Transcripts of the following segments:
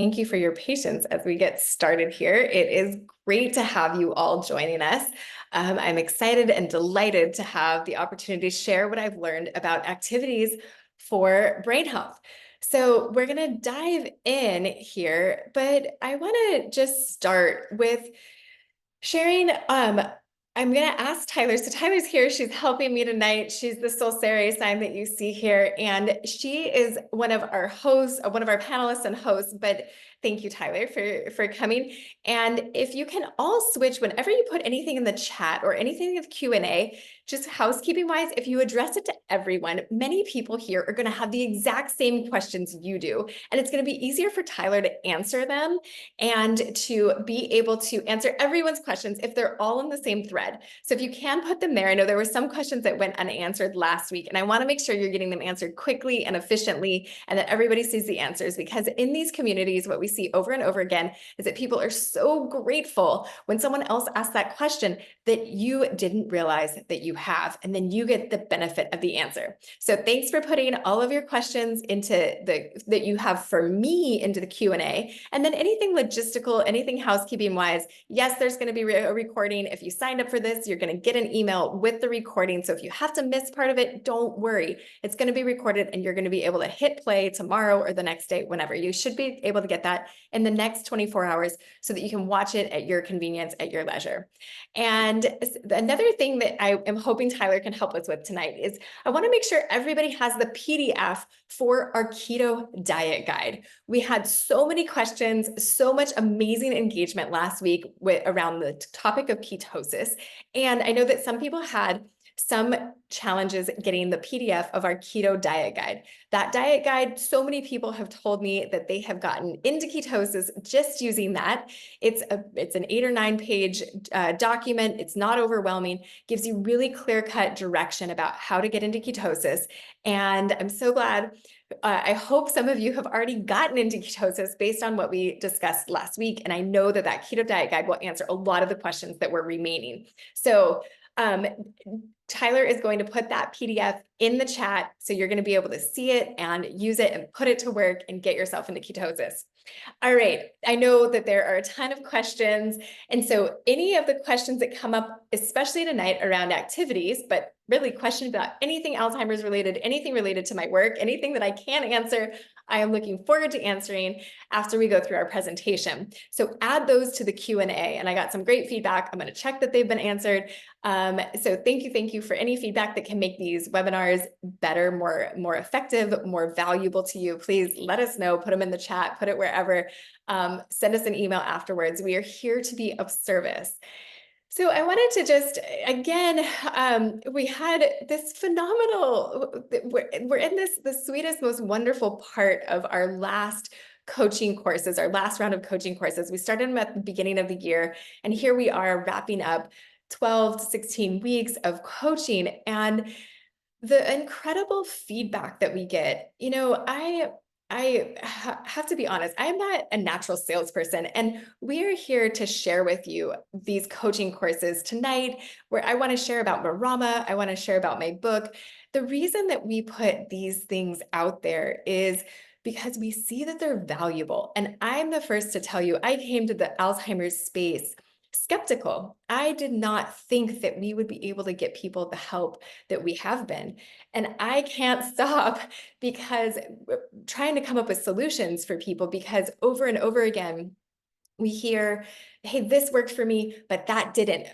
Thank you for your patience as we get started here. It is great to have you all joining us. I'm excited and delighted to have the opportunity to share what I've learned about activities for brain health. So we're going to dive in here, but I want to just start with sharing. I'm going to ask Tyler. So Tyler's here. She's helping me tonight. She's the Solseri sign that you see here. And she is one of our hosts, one of our panelists and hosts. But thank you, Tyler, for coming. And if you can all switch whenever you put anything in the chat or anything in the Q&A, just housekeeping wise, if you address it to everyone, many people here are going to have the exact same questions you do. And it's going to be easier for Tyler to answer them and to be able to answer everyone's questions if they're all in the same thread. So if you can put them there, I know there were some questions that went unanswered last week, and I want to make sure you're getting them answered quickly and efficiently and that everybody sees the answers, because in these communities, what we see over and over again is that people are so grateful when someone else asks that question that you didn't realize that you have, and then you get the benefit of the answer. So thanks for putting all of your questions into that you have for me into the Q&A, and then anything logistical, anything housekeeping wise, yes, there's going to be a recording. If you signed up for this, you're going to get an email with the recording. So if you have to miss part of it, don't worry. It's going to be recorded and you're going to be able to hit play tomorrow or the next day, whenever. You should be able to get that in the next 24 hours so that you can watch it at your convenience, at your leisure. And another thing that I am hoping Tyler can help us with tonight is I want to make sure everybody has the PDF for our keto diet guide. We had so many questions, so much amazing engagement last week around the topic of ketosis. And I know that some people had some challenges getting the PDF of our keto diet guide. That diet guide, so many people have told me that they have gotten into ketosis just using that. It's an 8 or 9 page document. It's not overwhelming, gives you really clear-cut direction about how to get into ketosis. And I'm so glad. I hope some of you have already gotten into ketosis based on what we discussed last week. And I know that that keto diet guide will answer a lot of the questions that were remaining. So Tyler is going to put that PDF in the chat, so you're going to be able to see it and use it and put it to work and get yourself into ketosis. All right, I know that there are a ton of questions, and so any of the questions that come up, especially tonight around activities, but really questions about anything Alzheimer's related, anything related to my work, anything that I can answer, I am looking forward to answering after we go through our presentation. So add those to the Q&A, and I got some great feedback. I'm going to check that they've been answered. So thank you for any feedback that can make these webinars better, more effective, more valuable to you. Please let us know, put them in the chat, put it wherever, send us an email afterwards. We are here to be of service. So I wanted to just, again, we had this phenomenal, we're in the sweetest, most wonderful part of our last coaching courses, our last round of coaching courses. We started them at the beginning of the year, and here we are wrapping up 12 to 16 weeks of coaching, and the incredible feedback that we get. You know, I have to be honest, I'm not a natural salesperson, and we are here to share with you these coaching courses tonight, where I want to share about Marama, I want to share about my book. The reason that we put these things out there is because we see that they're valuable. And I'm the first to tell you, I came to the Alzheimer's space skeptical. I did not think that we would be able to get people the help that we have been. And I can't stop because trying to come up with solutions for people, because over and over again, we hear, hey, this worked for me, but that didn't.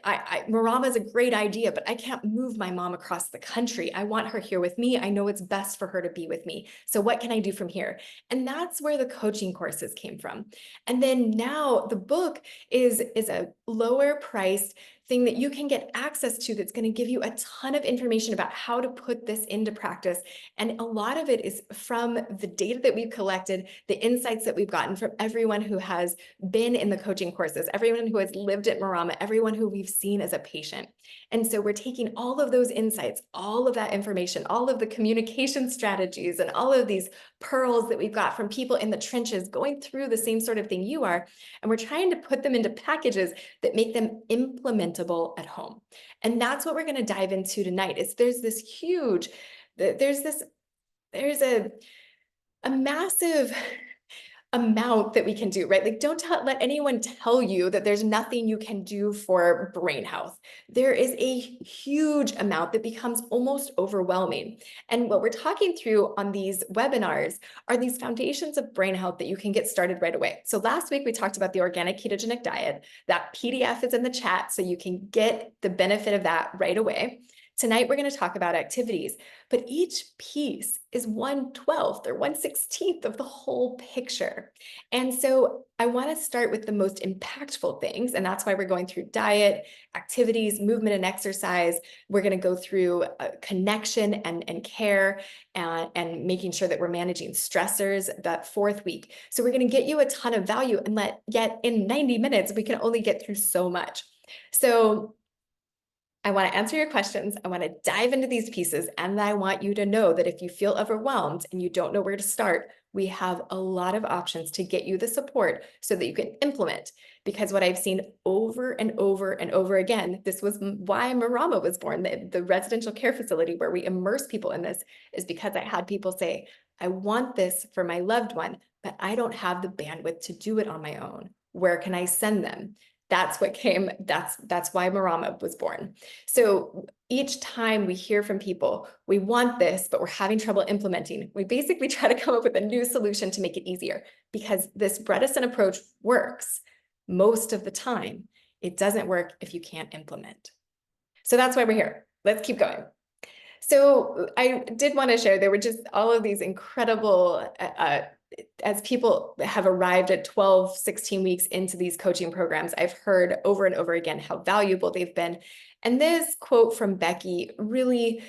Marama is a great idea, but I can't move my mom across the country. I want her here with me. I know it's best for her to be with me. So what can I do from here? And that's where the coaching courses came from. And then now the book is a lower priced thing that you can get access to, that's going to give you a ton of information about how to put this into practice. And a lot of it is from the data that we've collected, the insights that we've gotten from everyone who has been in the coaching courses, everyone who has lived at Morama, everyone who we've seen as a patient. And so we're taking all of those insights, all of that information, all of the communication strategies, and all of these pearls that we've got from people in the trenches going through the same sort of thing you are, and we're trying to put them into packages that make them implementable at home. And that's what we're going to dive into tonight. There's a massive amount that we can do, right? Like, don't let anyone tell you that there's nothing you can do for brain health. There is a huge amount that becomes almost overwhelming. And what we're talking through on these webinars are these foundations of brain health that you can get started right away. So last week we talked about the organic ketogenic diet. That PDF is in the chat, so you can get the benefit of that right away. Tonight, we're going to talk about activities, but each piece is 1/12 or 1/16 of the whole picture. And so I want to start with the most impactful things, and that's why we're going through diet, activities, movement, and exercise. We're going to go through connection and care and making sure that we're managing stressors that fourth week. So we're going to get you a ton of value, and yet in 90 minutes, we can only get through so much. So I want to answer your questions. I want to dive into these pieces. And I want you to know that if you feel overwhelmed and you don't know where to start, we have a lot of options to get you the support so that you can implement. Because what I've seen over and over and over again, this was why Marama was born, the residential care facility where we immerse people in this, is because I had people say, I want this for my loved one, but I don't have the bandwidth to do it on my own. Where can I send them? That's why Marama was born. So each time we hear from people, we want this, but we're having trouble implementing, we basically try to come up with a new solution to make it easier, because this Bredesen approach works most of the time. It doesn't work if you can't implement. So that's why we're here. Let's keep going. So I did want to share, there were just all of these incredible as people have arrived at 12, 16 weeks into these coaching programs, I've heard over and over again how valuable they've been. And this quote from Becky really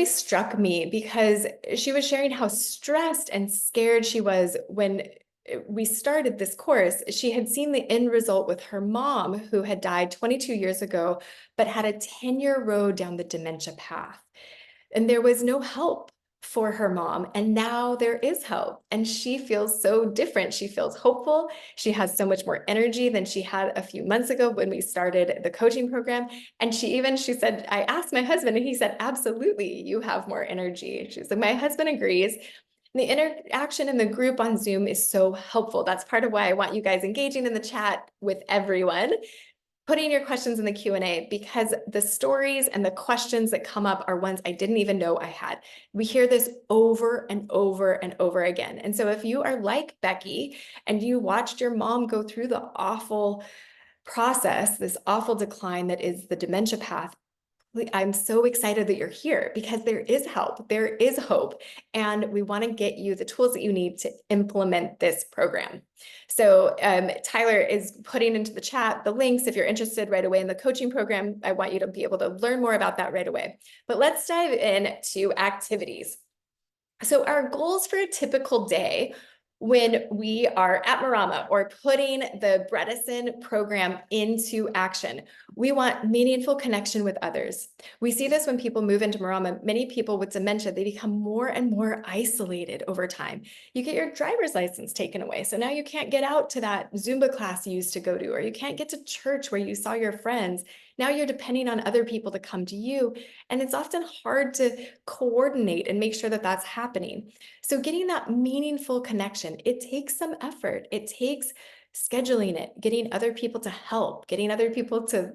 struck me, because she was sharing how stressed and scared she was when we started this course. She had seen the end result with her mom, who had died 22 years ago, but had a 10-year road down the dementia path. And there was no help for her mom. And now there is help. And she feels so different. She feels hopeful. She has so much more energy than she had a few months ago when we started the coaching program. And she said, I asked my husband, and he said, absolutely, you have more energy. She's like, my husband agrees. And the interaction in the group on Zoom is so helpful. That's part of why I want you guys engaging in the chat with everyone, putting your questions in the Q&A, because the stories and the questions that come up are ones I didn't even know I had. We hear this over and over and over again. And so if you are like Becky and you watched your mom go through the awful process, this awful decline that is the dementia path, I'm so excited that you're here, because there is help, there is hope, and we want to get you the tools that you need to implement this program. So Tyler is putting into the chat the links if you're interested right away in the coaching program. I want you to be able to learn more about that right away. But let's dive into activities. So our goals for a typical day when we are at Marama or putting the Bredesen program into action, we want meaningful connection with others. We see this when people move into Marama. Many people with dementia, they become more and more isolated over time. You get your driver's license taken away. So now you can't get out to that Zumba class you used to go to, or you can't get to church where you saw your friends. Now you're depending on other people to come to you. And it's often hard to coordinate and make sure that that's happening. So getting that meaningful connection, it takes some effort. It takes scheduling it, getting other people to help, getting other people to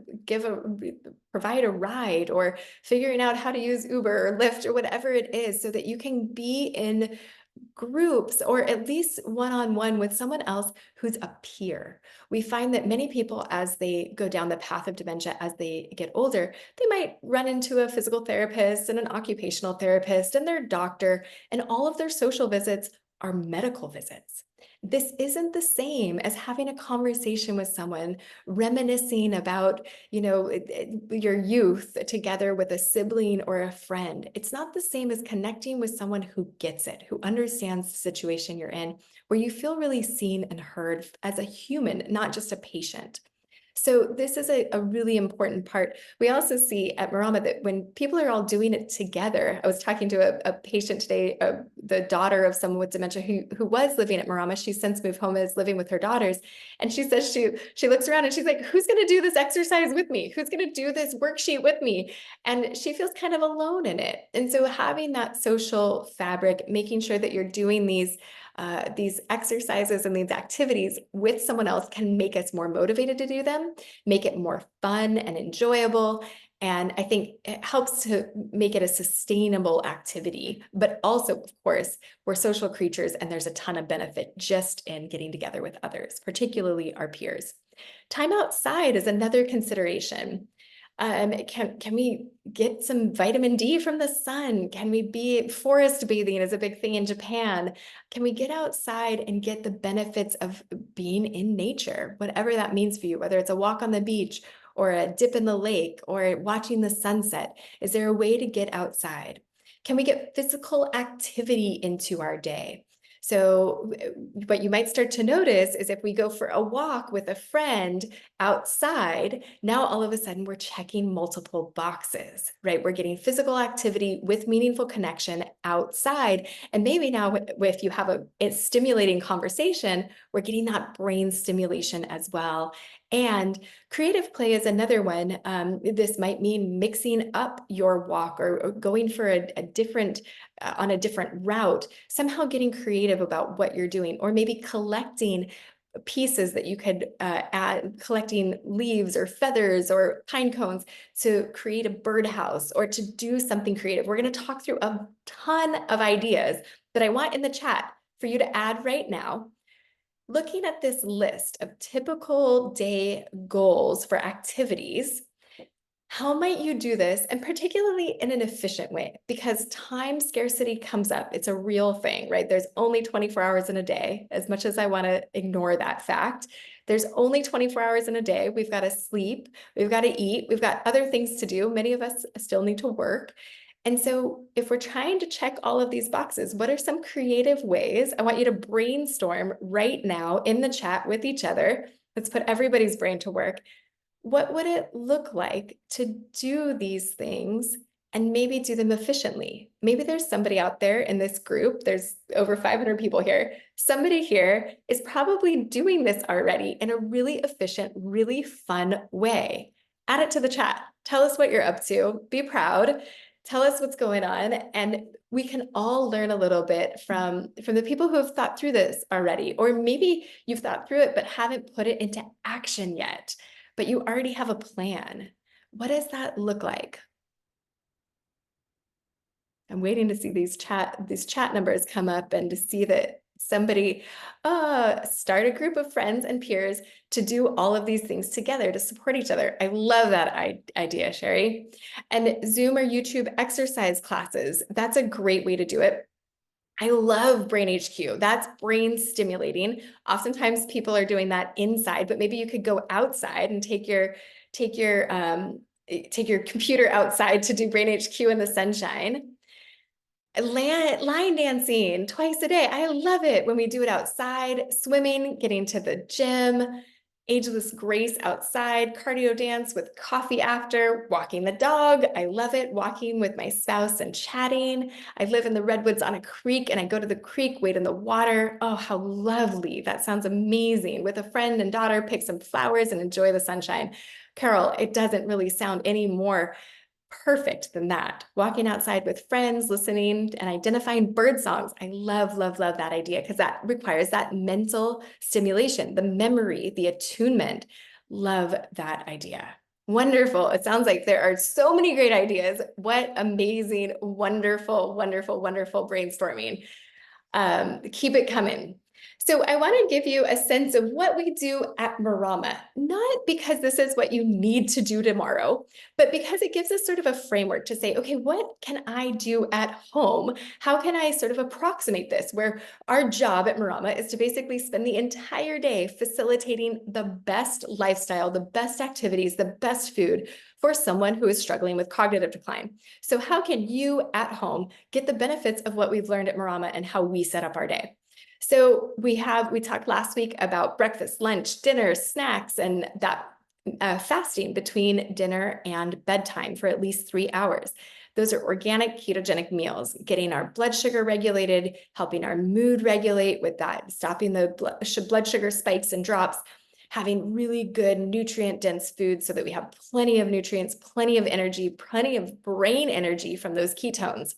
provide a ride, or figuring out how to use Uber or Lyft or whatever it is, so that you can be in groups or at least one-on-one with someone else who's a peer. We find that many people, as they go down the path of dementia, as they get older, they might run into a physical therapist and an occupational therapist and their doctor, and all of their social visits are medical visits. This isn't the same as having a conversation with someone, reminiscing about, your youth together with a sibling or a friend. It's not the same as connecting with someone who gets it, who understands the situation you're in, where you feel really seen and heard as a human, not just a patient. So this is a really important part. We also see at Morama that when people are all doing it together, I was talking to a patient today, the daughter of someone with dementia who was living at Morama. She's since moved home and is living with her daughters. And she says she looks around and she's like, who's going to do this exercise with me? Who's going to do this worksheet with me? And she feels kind of alone in it. And so having that social fabric, making sure that you're doing these These exercises and these activities with someone else can make us more motivated to do them, make it more fun and enjoyable. And I think it helps to make it a sustainable activity, but also, of course, we're social creatures and there's a ton of benefit just in getting together with others, particularly our peers. Time outside is another consideration. Can we get some vitamin D from the sun? Can we be forest bathing is a big thing in Japan. Can we get outside and get the benefits of being in nature, whatever that means for you, whether it's a walk on the beach or a dip in the lake or watching the sunset? Is there a way to get outside? Can we get physical activity into our day? So what you might start to notice is if we go for a walk with a friend outside, now all of a sudden we're checking multiple boxes, right? We're getting physical activity with meaningful connection outside. And maybe now if you have a stimulating conversation, we're getting that brain stimulation as well. And creative play is another one. This might mean mixing up your walk or going for a different on a different route, somehow getting creative about what you're doing, or maybe collecting pieces that you could add, collecting leaves or feathers or pine cones to create a birdhouse or to do something creative. We're going to talk through a ton of ideas that I want in the chat for you to add right now. Looking at this list of typical day goals for activities, how might you do this? And particularly in an efficient way, because time scarcity comes up. It's a real thing, right? There's only 24 hours in a day. As much as I want to ignore that fact, there's only 24 hours in a day. We've got to sleep, we've got to eat, we've got other things to do. Many of us still need to work. And so if we're trying to check all of these boxes, what are some creative ways? I want you to brainstorm right now in the chat with each other. Let's put everybody's brain to work. What would it look like to do these things and maybe do them efficiently? Maybe there's somebody out there in this group, there's over 500 people here. Somebody here is probably doing this already in a really efficient, really fun way. Add it to the chat. Tell us what you're up to. Be proud. Tell us what's going on. And we can all learn a little bit from the people who have thought through this already. Or maybe you've thought through it, but haven't put it into action yet. But you already have a plan. What does that look like? I'm waiting to see these chat numbers come up and to see that somebody start a group of friends and peers to do all of these things together to support each other. I love that idea, Sherry. And Zoom or YouTube exercise classes, that's a great way to do it. I love Brain HQ. That's brain stimulating. Oftentimes people are doing that inside, but maybe you could go outside and take your computer outside to do Brain HQ in the sunshine. Line dancing twice a day. I love it when we do it outside, swimming, getting to the gym, ageless grace outside, cardio dance with coffee after, walking the dog. I love it. Walking with my spouse and chatting. I live in the redwoods on a creek and I go to the creek, wade in the water. Oh, how lovely. That sounds amazing. With a friend and daughter, pick some flowers and enjoy the sunshine. Carol, it doesn't really sound any more perfect than that. Walking outside with friends, listening and identifying bird songs. I love, love, love that idea because that requires that mental stimulation, the memory, the attunement. Love that idea. Wonderful. It sounds like there are so many great ideas. What amazing, wonderful, wonderful, wonderful brainstorming. Keep it coming. So I want to give you a sense of what we do at Marama, not because this is what you need to do tomorrow, but because it gives us sort of a framework to say, okay, what can I do at home? How can I sort of approximate this? Where our job at Marama is to basically spend the entire day facilitating the best lifestyle, the best activities, the best food for someone who is struggling with cognitive decline. So how can you at home get the benefits of what we've learned at Marama and how we set up our day? So we talked last week about breakfast, lunch, dinner, snacks, and that fasting between dinner and bedtime for at least 3 hours. Those are organic ketogenic meals, getting our blood sugar regulated, helping our mood regulate with that, stopping the blood sugar spikes and drops, having really good nutrient-dense food so that we have plenty of nutrients, plenty of energy, plenty of brain energy from those ketones.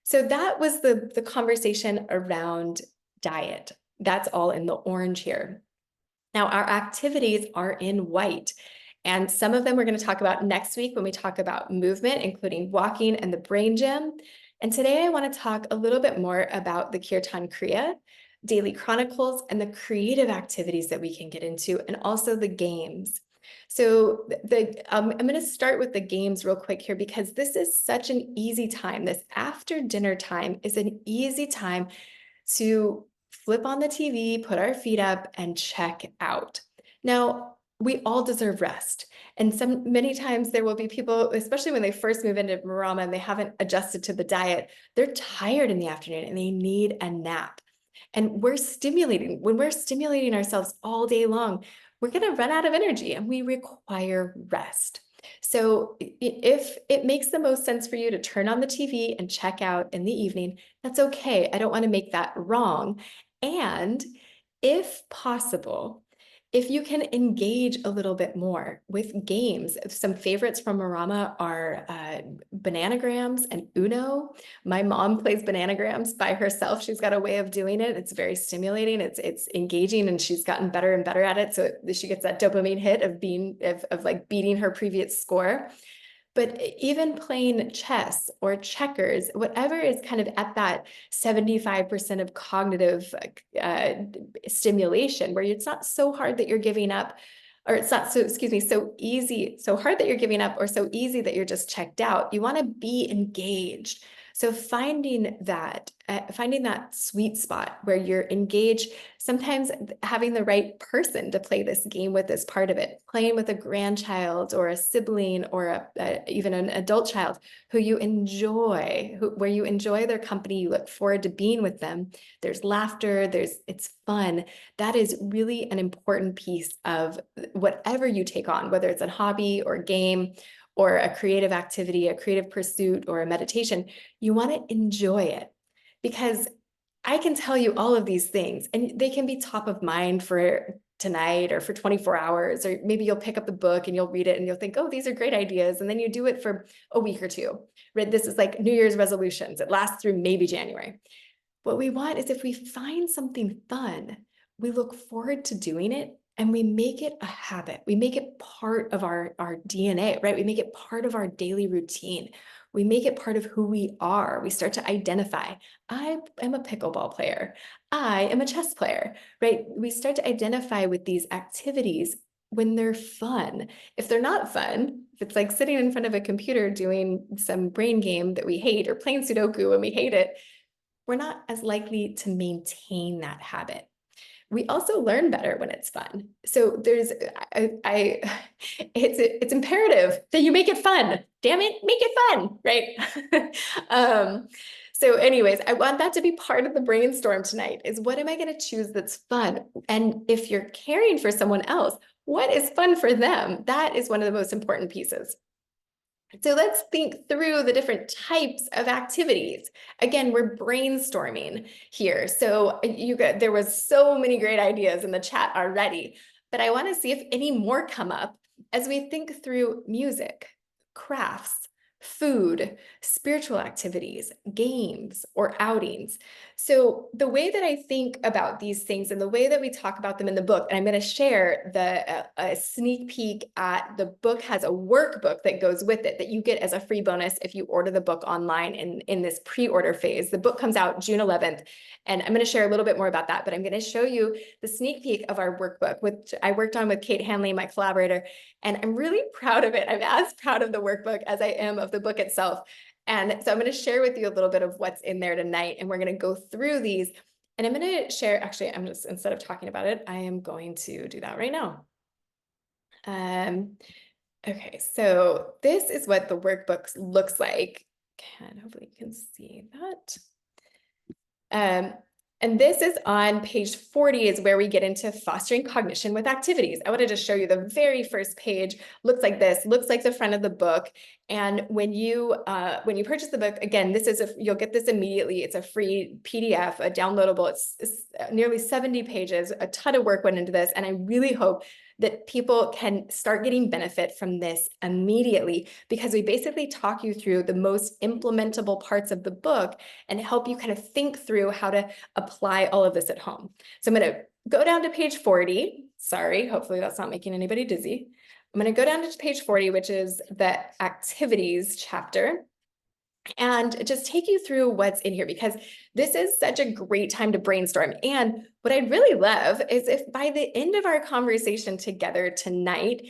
So that was the conversation around diet. That's all in the orange here. Now, our activities are in white. And some of them we're going to talk about next week when we talk about movement, including walking and the brain gym. And today I want to talk a little bit more about the Kirtan Kriya, daily chronicles, and the creative activities that we can get into, and also the games. So I'm going to start with the games real quick here, because this is such an easy time. This after dinner time is an easy time to flip on the TV, put our feet up, and check out. Now, we all deserve rest. And many times there will be people, especially when they first move into Marama and they haven't adjusted to the diet, they're tired in the afternoon and they need a nap. And when we're stimulating ourselves all day long, we're going to run out of energy and we require rest. So if it makes the most sense for you to turn on the TV and check out in the evening, that's okay. I don't want to make that wrong. And if possible, if you can engage a little bit more with games, some favorites from Marama are bananagrams and Uno. My mom plays bananagrams by herself. She's got a way of doing it. It's very stimulating. It's engaging, and she's gotten better and better at it. So she gets that dopamine hit of like beating her previous score. But even playing chess or checkers, whatever is kind of at that 75% of cognitive stimulation, where it's not so hard that you're giving up, or it's not so, excuse me, so hard that you're giving up, or so easy that you're just checked out. You want to be engaged. So finding that sweet spot where you're engaged, sometimes having the right person to play this game with is part of it. Playing with a grandchild or a sibling or even an adult child who you enjoy, where you enjoy their company, you look forward to being with them. There's laughter, it's fun. That is really an important piece of whatever you take on, whether it's a hobby or game or a creative activity, a creative pursuit, or a meditation. You want to enjoy it, because I can tell you all of these things and they can be top of mind for tonight or for 24 hours, or maybe you'll pick up the book and you'll read it and you'll think, oh, these are great ideas. And then you do it for a week or two, right? This is like New Year's resolutions. It lasts through maybe January. What we want is, if we find something fun, we look forward to doing it and we make it a habit. We make it part of our DNA, right? We make it part of our daily routine. We make it part of who we are. We start to identify, I am a pickleball player. I am a chess player, right? We start to identify with these activities when they're fun. If they're not fun, if it's like sitting in front of a computer doing some brain game that we hate, or playing Sudoku and we hate it, we're not as likely to maintain that habit. We also learn better when it's fun. So it's imperative that you make it fun. Damn it, make it fun, right? So anyways, I want that to be part of the brainstorm tonight, is what am I going to choose that's fun? And if you're caring for someone else, what is fun for them? That is one of the most important pieces. So let's think through the different types of activities. Again, we're brainstorming here. So there was so many great ideas in the chat already, but I want to see if any more come up as we think through music, crafts, food, spiritual activities, games, or outings. So the way that I think about these things and the way that we talk about them in the book, and I'm going to share a sneak peek at the book, has a workbook that goes with it that you get as a free bonus if you order the book online in this pre-order phase. The book comes out June 11th, and I'm going to share a little bit more about that, but I'm going to show you the sneak peek of our workbook, which I worked on with Kate Hanley, my collaborator, and I'm really proud of it. I'm as proud of the workbook as I am of the book itself. And so I'm going to share with you a little bit of what's in there tonight, and we're going to go through these. And I'm going to share, actually, I'm just, instead of talking about it, I am going to do that right now. Okay, so this is what the workbook looks like. Hopefully you can see that. And this is on page 40, is where we get into fostering cognition with activities. I want to just show you the very first page. Looks like this, looks like the front of the book. And when you purchase the book, again, you'll get this immediately. It's a free PDF, a downloadable. It's nearly 70 pages, a ton of work went into this. And I really hope that people can start getting benefit from this immediately, because we basically talk you through the most implementable parts of the book and help you kind of think through how to apply all of this at home. So I'm going to go down to page 40. Sorry, hopefully that's not making anybody dizzy. I'm going to go down to page 40, which is the activities chapter, and just take you through what's in here, because this is such a great time to brainstorm. And what I'd really love is if by the end of our conversation together tonight,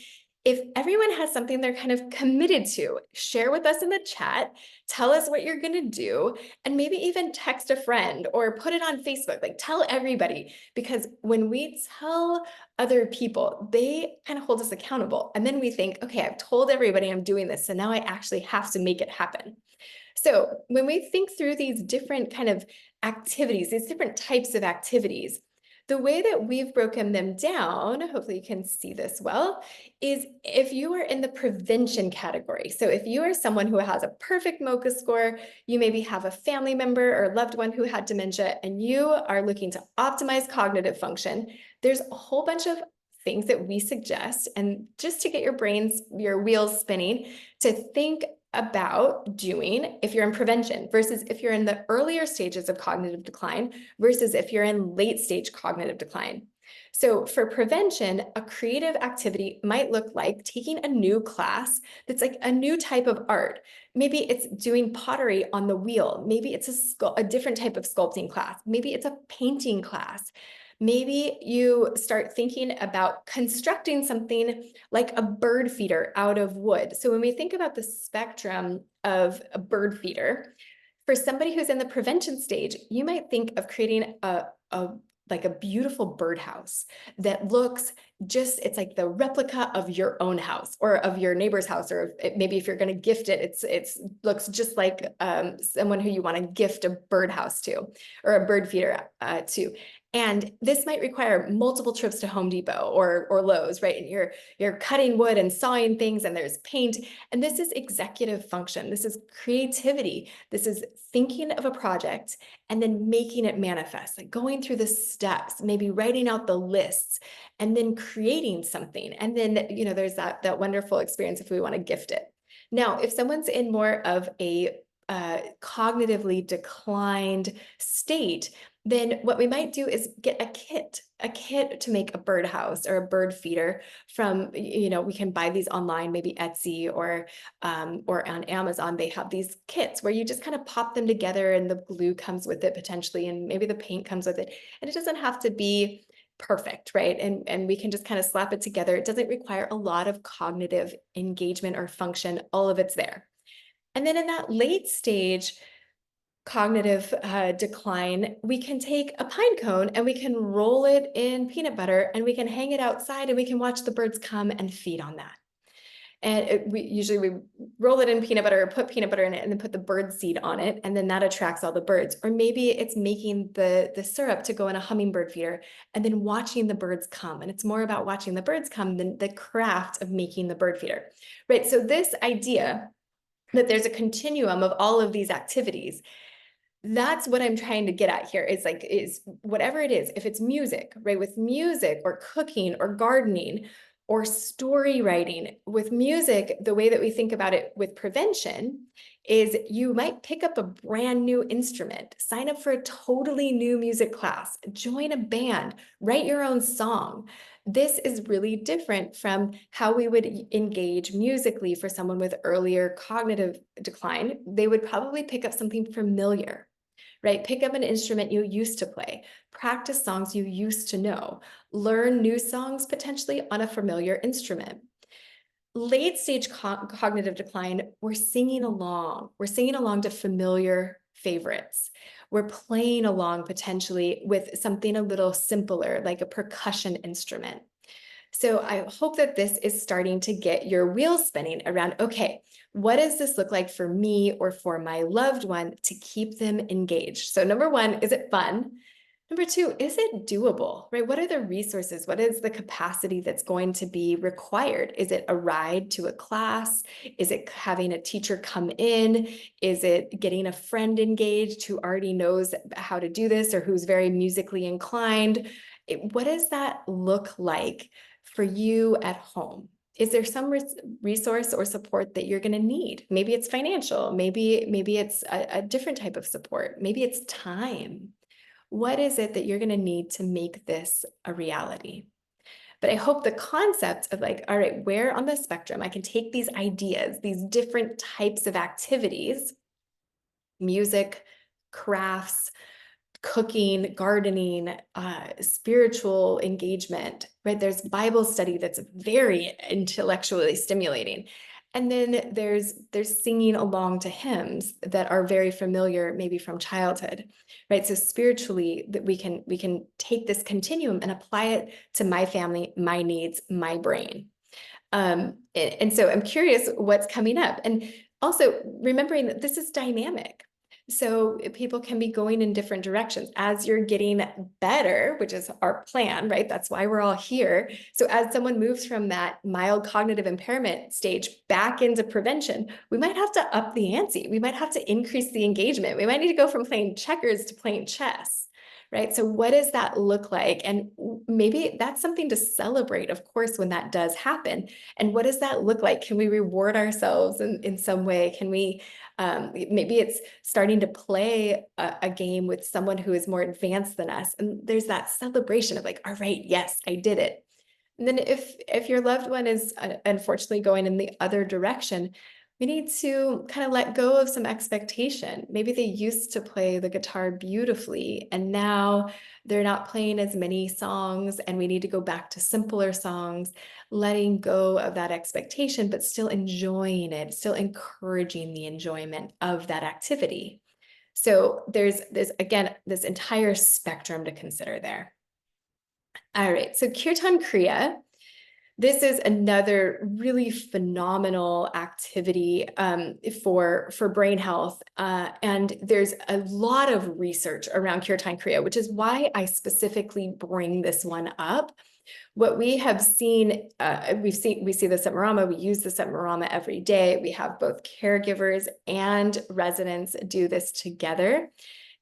if everyone has something they're kind of committed to, share with us in the chat, tell us what you're going to do, and maybe even text a friend or put it on Facebook, like tell everybody, because when we tell other people, they kind of hold us accountable. And then we think, okay, I've told everybody I'm doing this, so now I actually have to make it happen. So when we think through these different kind of activities, these different types of activities, the way that we've broken them down, hopefully you can see this well, is if you are in the prevention category. So if you are someone who has a perfect MOCA score, you maybe have a family member or loved one who had dementia, and you are looking to optimize cognitive function, there's a whole bunch of things that we suggest, and just to get your wheels spinning, to think about doing if you're in prevention versus if you're in the earlier stages of cognitive decline versus if you're in late stage cognitive decline. So for prevention, a creative activity might look like taking a new class that's like a new type of art. Maybe it's doing pottery on the wheel. Maybe it's a different type of sculpting class. Maybe it's a painting class. Maybe you start thinking about constructing something like a bird feeder out of wood. So when we think about the spectrum of a bird feeder, for somebody who's in the prevention stage, you might think of creating like a beautiful birdhouse that looks it's like the replica of your own house or of your neighbor's house, or maybe if you're going to gift it, it looks just like someone who you want to gift a birdhouse to, or a bird feeder to. And this might require multiple trips to Home Depot or Lowe's, right? And you're cutting wood and sawing things, and there's paint. And this is executive function. This is creativity. This is thinking of a project and then making it manifest, like going through the steps, maybe writing out the lists, and then creating something. And then, there's that wonderful experience if we want to gift it. Now, if someone's in more of a cognitively declined state, then what we might do is get a kit to make a birdhouse or a bird feeder from, we can buy these online, maybe Etsy or on Amazon. They have these kits where you just kind of pop them together, and the glue comes with it potentially, and maybe the paint comes with it. And it doesn't have to be perfect, right? And we can just kind of slap it together. It doesn't require a lot of cognitive engagement or function. All of it's there. And then in that late stage cognitive decline, we can take a pine cone and we can roll it in peanut butter, and we can hang it outside, and we can watch the birds come and feed on that. And we usually roll it in peanut butter or put peanut butter in it and then put the bird seed on it, and then that attracts all the birds. Or maybe it's making the syrup to go in a hummingbird feeder and then watching the birds come. And it's more about watching the birds come than the craft of making the bird feeder, right? So this idea that there's a continuum of all of these activities, that's what I'm trying to get at here. Is whatever it is, if it's music, right? With music or cooking or gardening or story writing, with music, the way that we think about it with prevention is you might pick up a brand new instrument, sign up for a totally new music class, join a band, write your own song. This is really different from how we would engage musically for someone with earlier cognitive decline. They would probably pick up something familiar, right? Pick up an instrument you used to play, practice songs you used to know, learn new songs potentially on a familiar instrument. Late stage cognitive decline, we're singing along. We're singing along to familiar favorites. We're playing along potentially with something a little simpler, like a percussion instrument. So I hope that this is starting to get your wheels spinning around, okay, what does this look like for me or for my loved one to keep them engaged? So number one, is it fun? Number two, is it doable, right? What are the resources? What is the capacity that's going to be required? Is it a ride to a class? Is it having a teacher come in? Is it getting a friend engaged who already knows how to do this or who's very musically inclined? What does that look like for you at home? Is there some resource or support that you're going to need? Maybe it's financial, maybe it's a different type of support, maybe it's time. What is it that you're going to need to make this a reality? But I hope the concept of like, all right, where on the spectrum I can take these ideas, these different types of activities, music, crafts, cooking, gardening, spiritual engagement, right? There's Bible study that's very intellectually stimulating. And then there's singing along to hymns that are very familiar, maybe from childhood, right? So spiritually, that we can take this continuum and apply it to my family, my needs, my brain. And so I'm curious what's coming up. And also remembering that this is dynamic. So people can be going in different directions as you're getting better, which is our plan, right? That's why we're all here. So as someone moves from that mild cognitive impairment stage back into prevention, we might have to up the ante. We might have to increase the engagement. We might need to go from playing checkers to playing chess, right? So what does that look like? And maybe that's something to celebrate, of course, when that does happen. And what does that look like? Can we reward ourselves in some way? Can we, maybe it's starting to play a game with someone who is more advanced than us. And there's that celebration of like, all right, yes, I did it. And then if your loved one is unfortunately going in the other direction, we need to kind of let go of some expectation. Maybe they used to play the guitar beautifully, and now they're not playing as many songs, and we need to go back to simpler songs, letting go of that expectation, but still enjoying it, still encouraging the enjoyment of that activity. So there's again, this entire spectrum to consider there. All right, so Kirtan Kriya. This is another really phenomenal activity for brain health. And there's a lot of research around Kirtan Kriya, which is why I specifically bring this one up. What we have seen, we see this at Marama, we use this at Morama every day. We have both caregivers and residents do this together.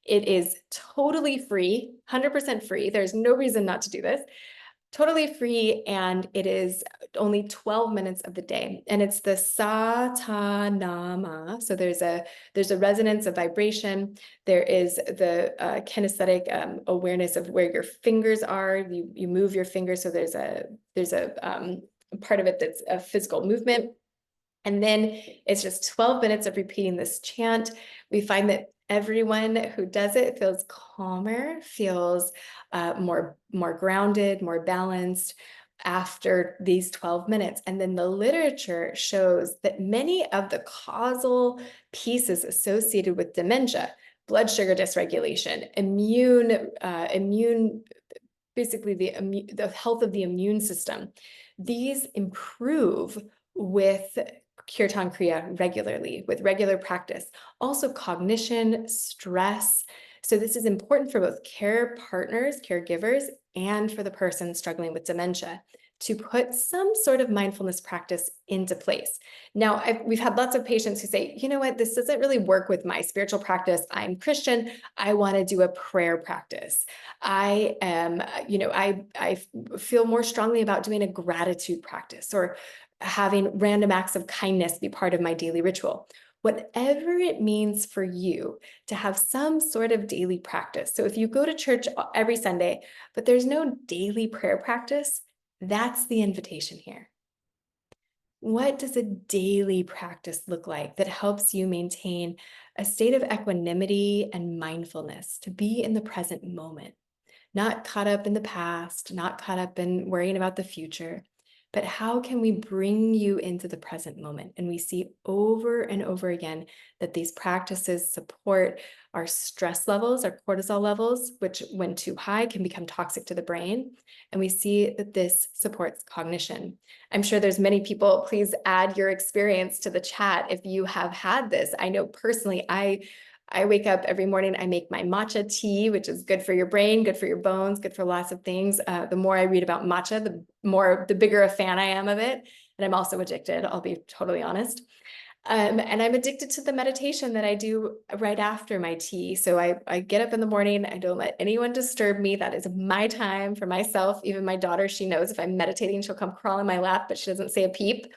It is totally free, 100% free. There's no reason not to do this. Totally free, and it is only 12 minutes of the day, and it's the satanama. So there's a resonance of vibration. There is the kinesthetic awareness of where your fingers are. You move your fingers, so there's a part of it that's a physical movement. And then it's just 12 minutes of repeating this chant. We find that everyone who does it feels calmer, feels more grounded, more balanced after these 12 minutes. And then the literature shows that many of the causal pieces associated with dementia, blood sugar dysregulation, basically the health of the immune system, these improve with Kirtan Kriya regularly, with regular practice. Also cognition, stress. So this is important for both care partners, caregivers, and for the person struggling with dementia to put some sort of mindfulness practice into place. Now, we've had lots of patients who say, you know what, this doesn't really work with my spiritual practice. I'm Christian. I want to do a prayer practice. I am, I feel more strongly about doing a gratitude practice or having random acts of kindness be part of my daily ritual. Whatever it means for you to have some sort of daily practice. So if you go to church every Sunday, but there's no daily prayer practice, that's the invitation here. What does a daily practice look like that helps you maintain a state of equanimity and mindfulness, to be in the present moment, not caught up in the past, not caught up in worrying about the future? But how can we bring you into the present moment? And we see over and over again that these practices support our stress levels, our cortisol levels, which when too high can become toxic to the brain. And we see that this supports cognition. I'm sure there's many people, please add your experience to the chat if you have had this. I know personally, I wake up every morning, I make my matcha tea, which is good for your brain, good for your bones, good for lots of things. The more I read about matcha, the bigger a fan I am of it. And I'm also addicted, I'll be totally honest. And I'm addicted to the meditation that I do right after my tea. So I get up in the morning. I don't let anyone disturb me. That is my time for myself. Even my daughter, she knows if I'm meditating, she'll come crawl in my lap, but she doesn't say a peep.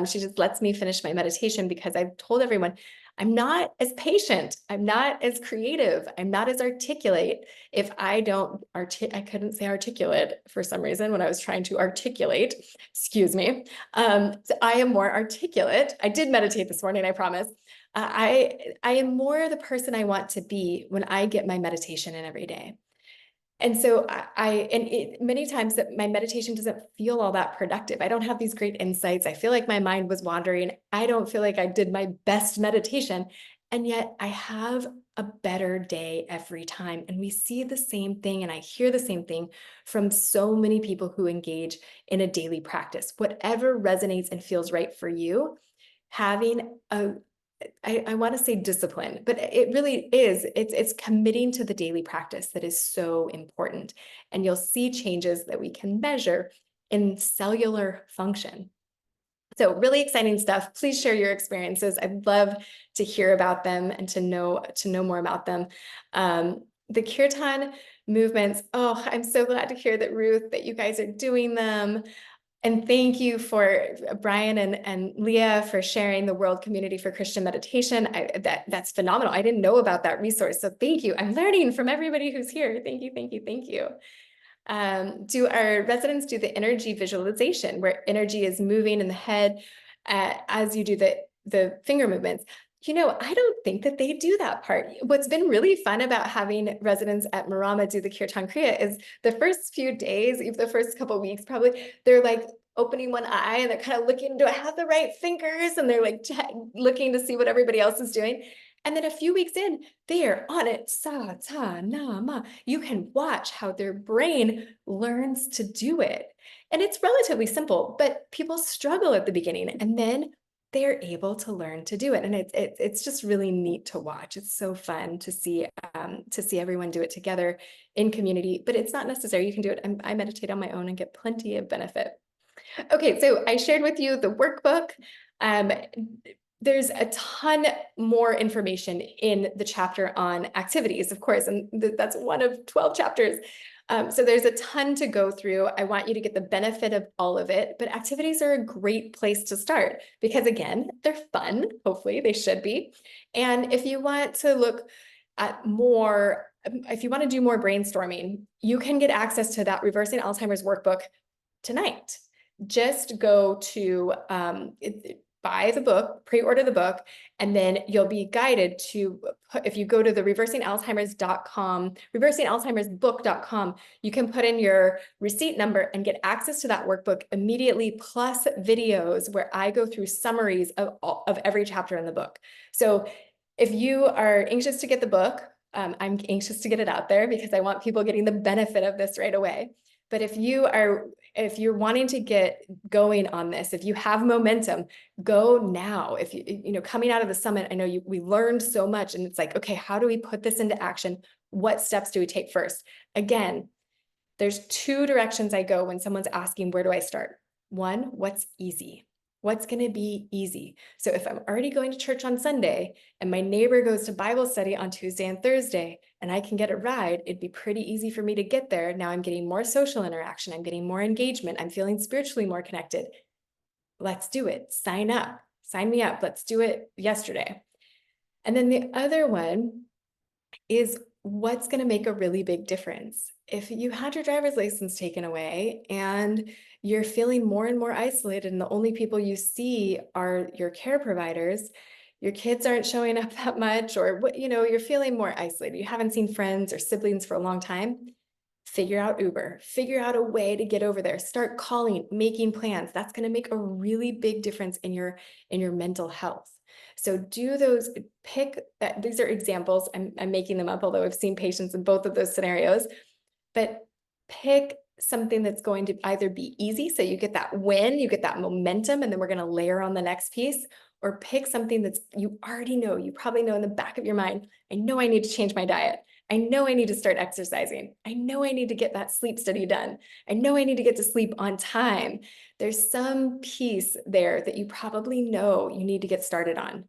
She just lets me finish my meditation because I've told everyone I'm not as patient. I'm not as creative. I'm not as articulate if I don't I couldn't say articulate for some reason when I was trying to articulate, excuse me. So I am more articulate. I did meditate this morning, I promise. I am more the person I want to be when I get my meditation in every day. And so many times that my meditation doesn't feel all that productive. I don't have these great insights. I feel like my mind was wandering. I don't feel like I did my best meditation. And yet I have a better day every time. And we see the same thing and I hear the same thing from so many people who engage in a daily practice. Whatever resonates and feels right for you, having I want to say discipline, but it really is. It's committing to the daily practice that is so important. And you'll see changes that we can measure in cellular function. So really exciting stuff. Please share your experiences. I'd love to hear about them and to know more about them. The kirtan movements. Oh, I'm so glad to hear that, Ruth, that you guys are doing them. And thank you for Brian and Leah for sharing the World Community for Christian Meditation. That's phenomenal. I didn't know about that resource. So thank you. I'm learning from everybody who's here. Thank you, thank you, thank you. Do our residents do the energy visualization where energy is moving in the head as you do the finger movements? You know, I don't think that they do that part. What's been really fun about having residents at Marama do the Kirtan Kriya is the first few days, even the first couple of weeks, probably, they're like opening one eye and they're kind of looking, do I have the right fingers? And they're like looking to see what everybody else is doing. And then a few weeks in, they are on it. Sa, ta, na, ma. You can watch how their brain learns to do it. And it's relatively simple, but people struggle at the beginning. And then they're able to learn to do it. And it's just really neat to watch. It's so fun to see everyone do it together in community, but it's not necessary. You can do it. I meditate on my own and get plenty of benefit. Okay, so I shared with you the workbook. There's a ton more information in the chapter on activities, of course, and that's one of 12 chapters. So there's a ton to go through. I want you to get the benefit of all of it, but activities are a great place to start because again, they're fun. Hopefully they should be. And if you want to look at more, if you want to do more brainstorming, you can get access to that Reversing Alzheimer's workbook tonight. Just go to buy the book, pre-order the book, and then you'll be guided to, if you go to the reversingalzheimers.com, reversingalzheimersbook.com, you can put in your receipt number and get access to that workbook immediately, plus videos where I go through summaries of every chapter in the book. So if you are anxious to get the book, I'm anxious to get it out there because I want people getting the benefit of this right away. But if you're wanting to get going on this, if you have momentum, go now. If you coming out of the summit, I know we learned so much and it's like, okay, how do we put this into action? What steps do we take first? Again, there's two directions I go when someone's asking, where do I start? One, what's easy? What's going to be easy? So if I'm already going to church on Sunday and my neighbor goes to Bible study on Tuesday and Thursday and I can get a ride, it'd be pretty easy for me to get there. Now I'm getting more social interaction. I'm getting more engagement. I'm feeling spiritually more connected. Let's do it. Sign up. Sign me up. Let's do it yesterday. And then the other one is what's going to make a really big difference. If you had your driver's license taken away and you're feeling more and more isolated and the only people you see are your care providers, your kids aren't showing up that much, or you're feeling more isolated, you haven't seen friends or siblings for a long time, figure out Uber, figure out a way to get over there, start calling, making plans. That's going to make a really big difference in your mental health. So do those, these are examples. I'm making them up, although I've seen patients in both of those scenarios, but pick something that's going to either be easy, so you get that win, you get that momentum, and then we're going to layer on the next piece, or pick something that's, you already know, you probably know in the back of your mind, I know I need to change my diet. I know I need to start exercising. I know I need to get that sleep study done. I know I need to get to sleep on time. There's some piece there that you probably know you need to get started on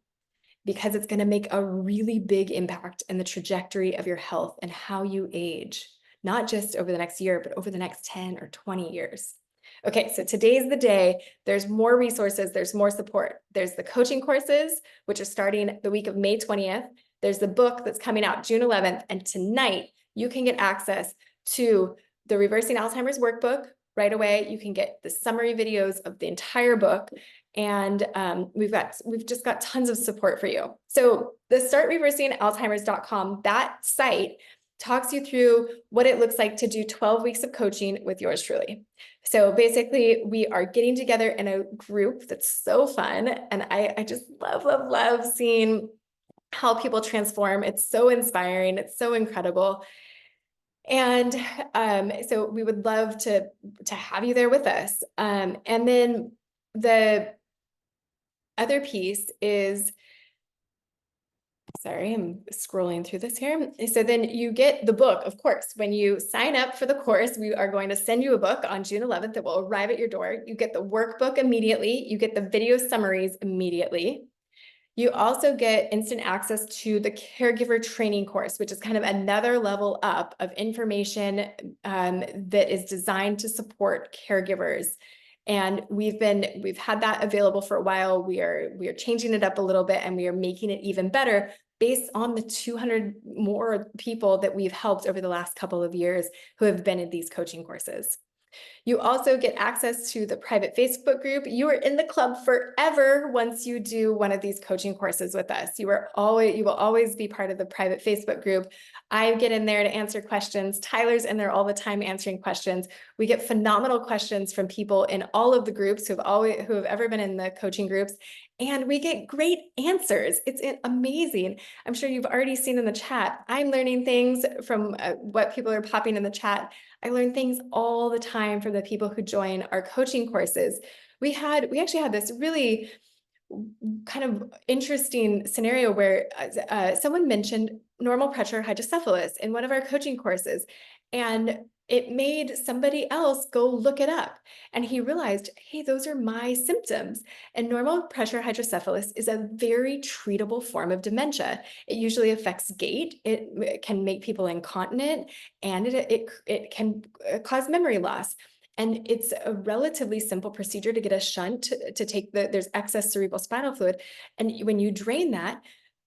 because it's going to make a really big impact in the trajectory of your health and how you age, not just over the next year, but over the next 10 or 20 years. Okay, so today's the day. There's more resources, there's more support. There's the coaching courses, which are starting the week of May 20th. There's the book that's coming out June 11th. And tonight, you can get access to the Reversing Alzheimer's workbook right away. You can get the summary videos of the entire book. And we've just got tons of support for you. So the startreversingalzheimers.com, that site talks you through what it looks like to do 12 weeks of coaching with yours truly. So basically, we are getting together in a group that's so fun. And I just love seeing how people transform. It's so inspiring. It's so incredible. And so we would love to have you there with us. And then the other piece is, sorry, I'm scrolling through this here. So then you get the book, of course. When you sign up for the course, we are going to send you a book on June 11th that will arrive at your door. You get the workbook immediately. You get the video summaries immediately. You also get instant access to the caregiver training course, which is kind of another level up of information that is designed to support caregivers. And we've had that available for a while. We are changing it up a little bit, and we are making it even better based on the 200 more people that we've helped over the last couple of years who have been in these coaching courses. You also get access to the private Facebook group. You are in the club forever once you do one of these coaching courses with us. You will always be part of the private Facebook group. I get in there to answer questions. Tyler's in there all the time answering questions. We get phenomenal questions from people in all of the groups who have ever been in the coaching groups. And we get great answers. It's amazing. I'm sure you've already seen in the chat. I'm learning things from what people are popping in the chat. I learn things all the time from the people who join our coaching courses. We actually had this really kind of interesting scenario where someone mentioned normal pressure hydrocephalus in one of our coaching courses, and it made somebody else go look it up. And he realized, hey, those are my symptoms. And normal pressure hydrocephalus is a very treatable form of dementia. It usually affects gait. It can make people incontinent, and it can cause memory loss. And it's a relatively simple procedure to get a shunt to take there's excess cerebral spinal fluid. And when you drain that,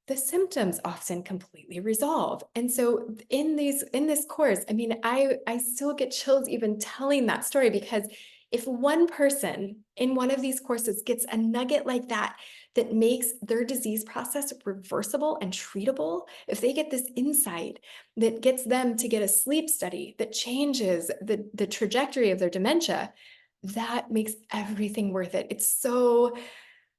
the symptoms often completely resolve. And so in this course, I mean, I still get chills even telling that story, because if one person in one of these courses gets a nugget like that, that makes their disease process reversible and treatable, if they get this insight that gets them to get a sleep study that changes the trajectory of their dementia, that makes everything worth it. It's so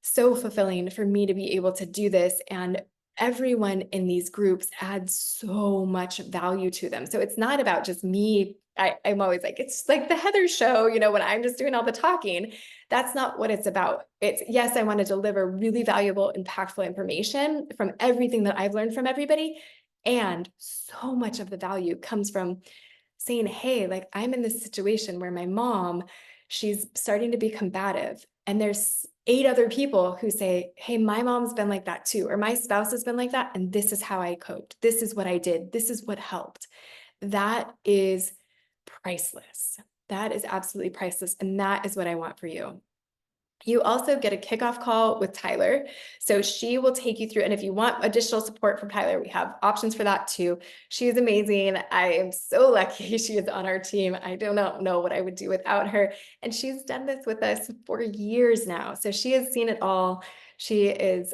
fulfilling for me to be able to do this. And everyone in these groups adds so much value to them. So it's not about just me. I'm always like, it's like the Heather show, when I'm just doing all the talking. That's not what it's about. It's, yes, I want to deliver really valuable, impactful information from everything that I've learned from everybody. And so much of the value comes from saying, hey, like, I'm in this situation where my mom, she's starting to be combative. And there's 8 other people who say, hey, my mom's been like that too, or my spouse has been like that, and this is how I coped. This is what I did. This is what helped. That is priceless. That is absolutely priceless. And that is what I want for you. You also get a kickoff call with Tyler. So she will take you through, and if you want additional support from Tyler, we have options for that too. She is amazing. I am so lucky she is on our team. I do not know what I would do without her. And she's done this with us for years now. So she has seen it all. She is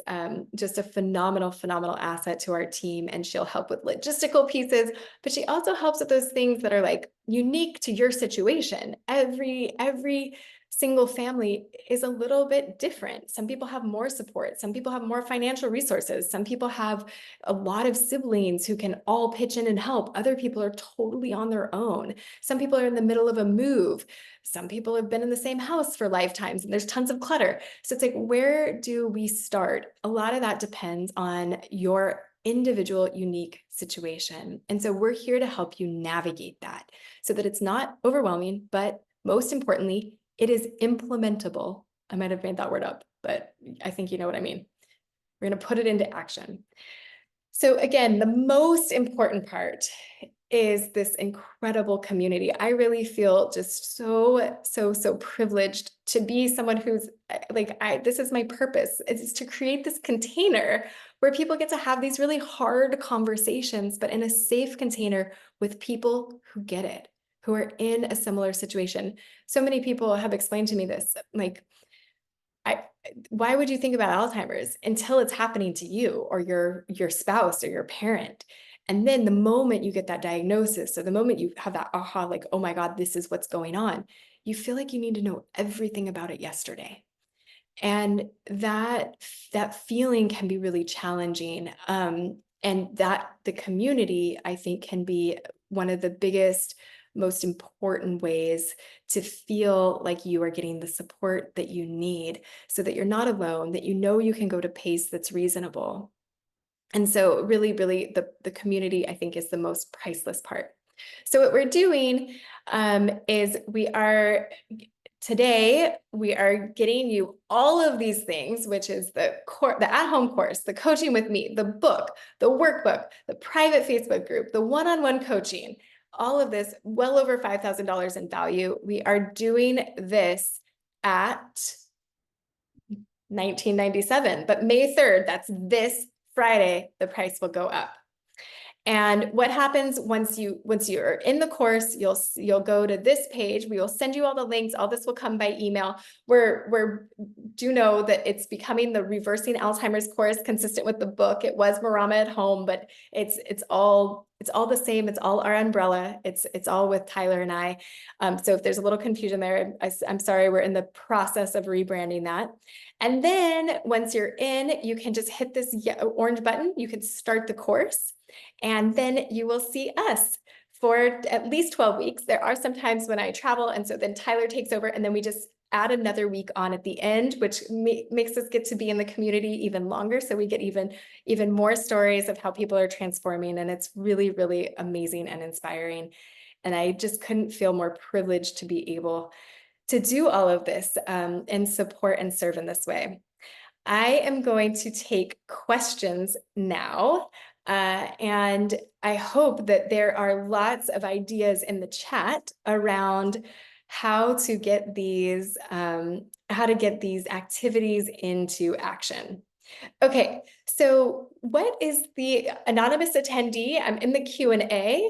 just a phenomenal asset to our team, and she'll help with logistical pieces, but she also helps with those things that are like unique to your situation. Every single family is a little bit different. Some people have more support. Some people have more financial resources. Some people have a lot of siblings who can all pitch in and help. Other people are totally on their own. Some people are in the middle of a move. Some people have been in the same house for lifetimes, and there's tons of clutter. So it's like, where do we start? A lot of that depends on your individual, unique situation. And so we're here to help you navigate that so that it's not overwhelming, but most importantly, it is implementable. I might have made that word up, but I think you know what I mean. We're going to put it into action. So again, the most important part is this incredible community. I really feel just so privileged to be someone who's like, this is my purpose. It's to create this container where people get to have these really hard conversations, but in a safe container with people who get it, who are in a similar situation. So many people have explained to me this, like, why would you think about Alzheimer's until it's happening to you or your spouse or your parent? And then the moment you get that diagnosis, or the moment you have that aha, like, oh my God, this is what's going on, you feel like you need to know everything about it yesterday. And that feeling can be really challenging. And that the community, I think, can be one of the biggest, most important ways to feel like you are getting the support that you need so that you're not alone, that you know you can go to pace that's reasonable. And so really, really, the community, I think, is the most priceless part. So what we're doing is today, we are getting you all of these things, which is the at-home course, the coaching with me, the book, the workbook, the private Facebook group, the one-on-one coaching, all of this, well over $5,000 in value. We are doing this at $19.97, but May 3rd, that's this Friday, the price will go up. And what happens once you're in the course, you'll go to this page. We will send you all the links. All this will come by email. Do know that it's becoming the Reversing Alzheimer's course, consistent with the book. It was Marama at Home, but it's all the same. It's all our umbrella. It's all with Tyler and I. So if there's a little confusion there, I'm sorry. We're in the process of rebranding that. And then once you're in, you can just hit this orange button. You can start the course. And then you will see us for at least 12 weeks. There are some times when I travel, and so then Tyler takes over, and then we just add another week on at the end, which makes us get to be in the community even longer. So we get even more stories of how people are transforming, and it's really, really amazing and inspiring. And I just couldn't feel more privileged to be able to do all of this and support and serve in this way. I am going to take questions now. And I hope that there are lots of ideas in the chat around how to get these activities into action. Okay, so what is the anonymous attendee? I'm in the Q&A,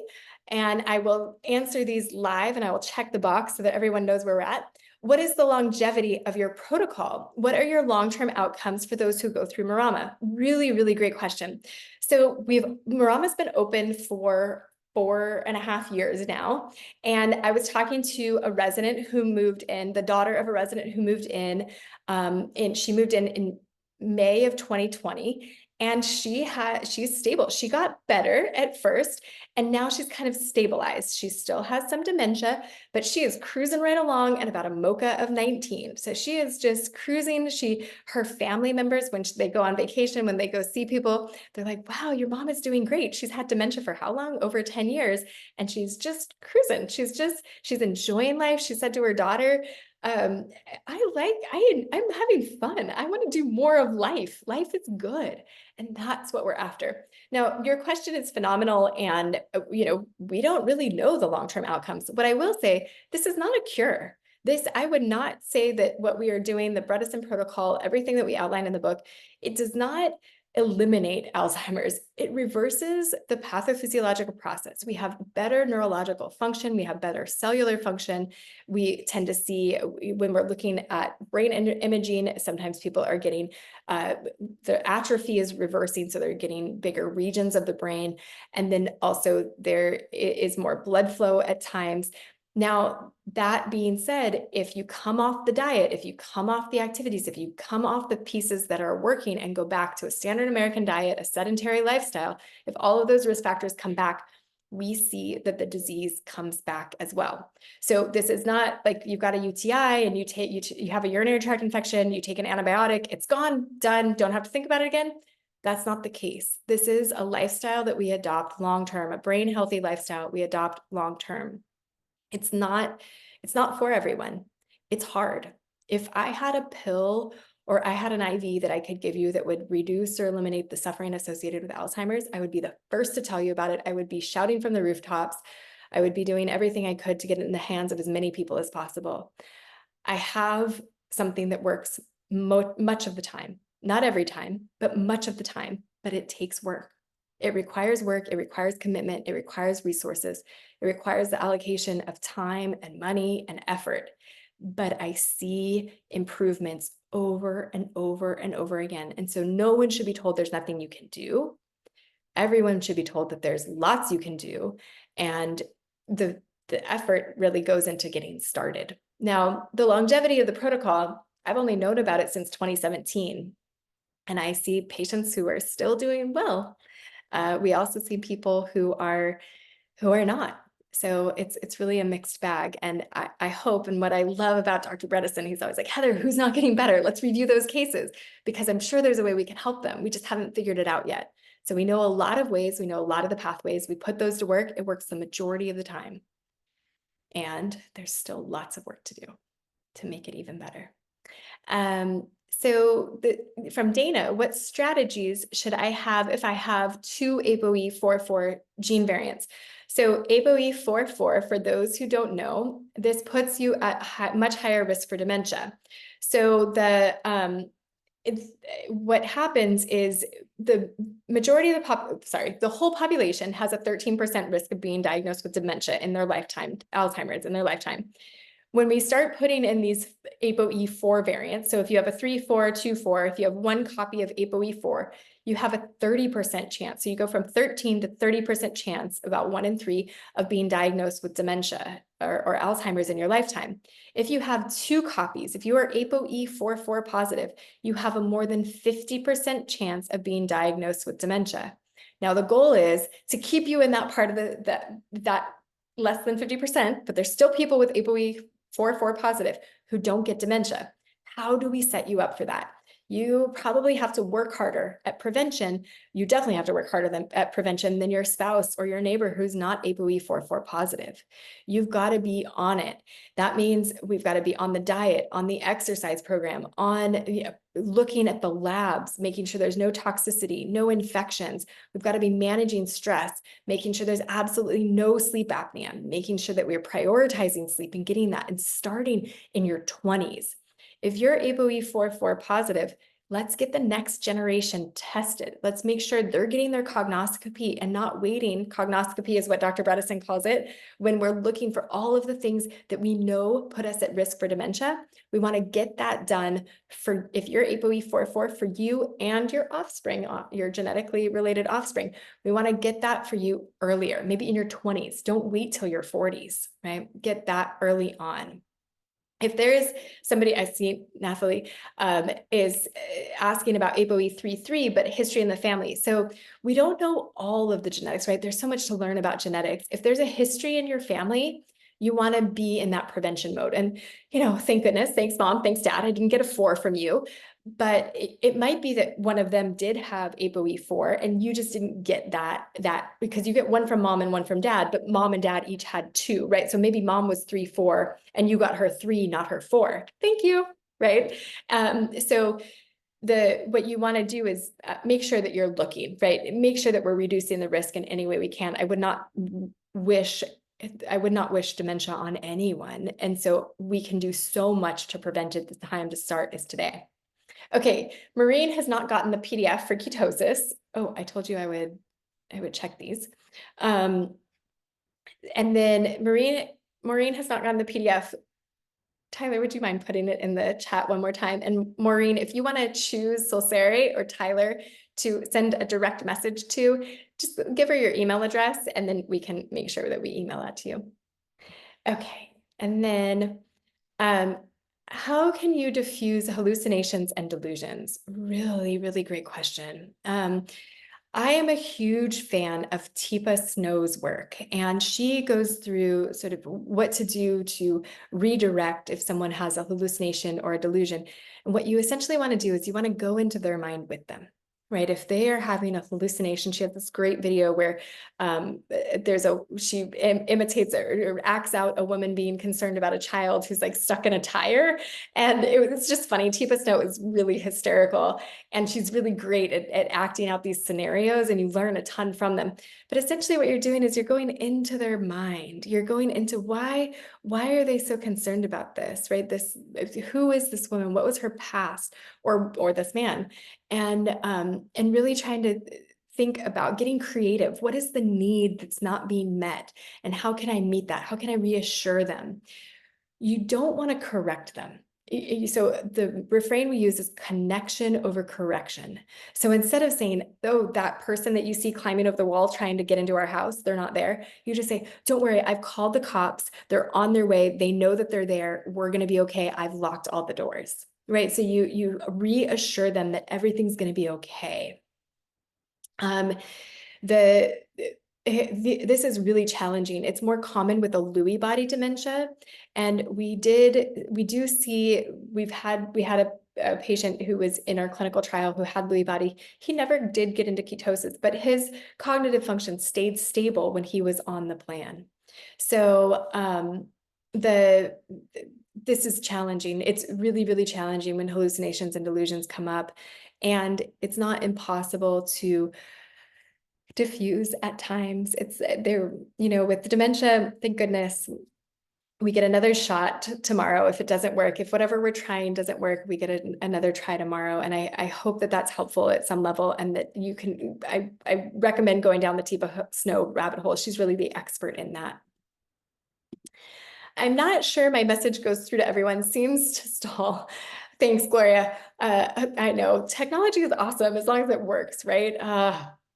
and I will answer these live, and I will check the box so that everyone knows where we're at. What is the longevity of your protocol? What are your long-term outcomes for those who go through Morama? Really, really great question. So Morama's been open for 4.5 years now. And I was talking to a resident who moved in, the daughter of a resident who moved in, and she moved in May of 2020. And she's stable. She got better at first, and now she's kind of stabilized. She still has some dementia, but she is cruising right along at about a MoCA of 19. So she is just cruising. Her family members, when they go on vacation, when they go see people, they're like, wow, your mom is doing great. She's had dementia for how long? Over 10 years. And she's just cruising. She's enjoying life. She said to her daughter, I'm having fun. I want to do more of life. Life is good. And that's what we're after. Now, your question is phenomenal. And, we don't really know the long-term outcomes. What I will say, this is not a cure. I would not say that what we are doing, the Bredesen protocol, everything that we outline in the book, it does not eliminate Alzheimer's. It reverses the pathophysiological process. We have better neurological function. We have better cellular function. We tend to see when we're looking at brain imaging, sometimes people are getting, the atrophy is reversing, so they're getting bigger regions of the brain. And then also there is more blood flow at times. Now, that being said, if you come off the diet, if you come off the activities, if you come off the pieces that are working and go back to a standard American diet, a sedentary lifestyle, if all of those risk factors come back, we see that the disease comes back as well. So this is not like you've got a UTI and you have a urinary tract infection, you take an antibiotic, it's gone, done, don't have to think about it again. That's not the case. This is a lifestyle that we adopt long-term, a brain healthy lifestyle we adopt long-term. It's not for everyone. It's hard. If I had a pill or I had an IV that I could give you that would reduce or eliminate the suffering associated with Alzheimer's, I would be the first to tell you about it. I would be shouting from the rooftops. I would be doing everything I could to get it in the hands of as many people as possible. I have something that works much of the time, not every time, but much of the time, but it takes work. It requires work, it requires commitment, it requires resources, it requires the allocation of time and money and effort. But I see improvements over and over and over again. And so no one should be told there's nothing you can do. Everyone should be told that there's lots you can do. And the effort really goes into getting started. Now, the longevity of the protocol, I've only known about it since 2017. And I see patients who are still doing well. We also see people who are not. So it's really a mixed bag. And I hope, and what I love about Dr. Bredesen, he's always like, Heather, who's not getting better? Let's review those cases, because I'm sure there's a way we can help them. We just haven't figured it out yet. So we know a lot of ways, we know a lot of the pathways, we put those to work, it works the majority of the time. And there's still lots of work to do to make it even better. So from Dana, what strategies should I have if I have two ApoE44 gene variants? So ApoE44, for those who don't know, this puts you at much higher risk for dementia. So what happens is the majority of the whole population has a 13% risk of being diagnosed with dementia in their lifetime, Alzheimer's in their lifetime. When we start putting in these ApoE4 variants, so if you have a 3, 4, 2, 4, if you have one copy of ApoE4, you have a 30% chance. So you go from 13 to 30% chance, about 1 in 3, of being diagnosed with dementia or Alzheimer's in your lifetime. If you have 2 copies, if you are ApoE44 positive, you have a more than 50% chance of being diagnosed with dementia. Now, the goal is to keep you in that part of that less than 50%, but there's still people with ApoE44 positive who don't get dementia. How do we set you up for that? You probably have to work harder at prevention. You definitely have to work harder at prevention than your spouse or your neighbor who's not ApoE44 positive. You've got to be on it. That means we've got to be on the diet, on the exercise program, on looking at the labs, making sure there's no toxicity, no infections. We've got to be managing stress, making sure there's absolutely no sleep apnea, making sure that we're prioritizing sleep and getting that, and starting in your 20s. If you're ApoE44 positive, let's get the next generation tested. Let's make sure they're getting their cognoscopy and not waiting. Cognoscopy is what Dr. Bredesen calls it. When we're looking for all of the things that we know put us at risk for dementia, we want to get that done for, if you're ApoE44, for you and your offspring, your genetically related offspring. We want to get that for you earlier, maybe in your 20s. Don't wait till your 40s, right? Get that early on. If there's somebody, I see Nathalie is asking about ApoE33, but history in the family. So we don't know all of the genetics, right? There's so much to learn about genetics. If there's a history in your family, you want to be in that prevention mode. And, thank goodness, thanks mom, thanks dad, I didn't get a 4 from you. But it might be that one of them did have ApoE4 and you just didn't get that because you get one from mom and one from dad, but mom and dad each had 2, right? So maybe mom was 3, 4 and you got her 3, not her 4. Thank you, right? So what you want to do is make sure that you're looking, right? Make sure that we're reducing the risk in any way we can. I would not wish dementia on anyone. And so we can do so much to prevent it. The time to start is today. Okay, Maureen has not gotten the PDF for ketosis. Oh, I told you I would check these. And then Maureen has not gotten the PDF. Tyler, would you mind putting it in the chat one more time? And Maureen, if you want to choose Sulsari or Tyler to send a direct message to, just give her your email address and then we can make sure that we email that to you. Okay, and then how can you diffuse hallucinations and delusions? Really, really great question. I am a huge fan of Teepa Snow's work, and she goes through sort of what to do to redirect if someone has a hallucination or a delusion. And what you essentially want to do is you want to go into their mind with them, right? If they are having a hallucination, she has this great video where she imitates or acts out a woman being concerned about a child who's like stuck in a tire. And it's just funny. Tipa Snow is really hysterical, and she's really great at acting out these scenarios, and you learn a ton from them. But essentially what you're doing is you're going into their mind. You're going into why are they so concerned about this, right? Who is this woman? What was her past, or this man? And really trying to think about getting creative. What is the need that's not being met? And how can I meet that? How can I reassure them? You don't want to correct them. So the refrain we use is connection over correction. So instead of saying, oh, that person that you see climbing over the wall trying to get into our house, they're not there. You just say, don't worry, I've called the cops. They're on their way. They know that they're there. We're going to be okay. I've locked all the doors. Right. So you reassure them that everything's going to be okay. This is really challenging. It's more common with a Lewy body dementia. And we had a patient who was in our clinical trial who had Lewy body. He never did get into ketosis, but his cognitive function stayed stable when he was on the plan. So this is challenging. It's really, really challenging when hallucinations and delusions come up, and it's not impossible to diffuse at times. With dementia, thank goodness, we get another shot tomorrow. If it doesn't work, if whatever we're trying doesn't work, we get another try tomorrow. And I hope that that's helpful at some level, and that you can, I recommend going down the Tipa Snow rabbit hole. She's really the expert in that. I'm not sure my message goes through to everyone. Seems to stall. Thanks, Gloria. I know technology is awesome as long as it works, right?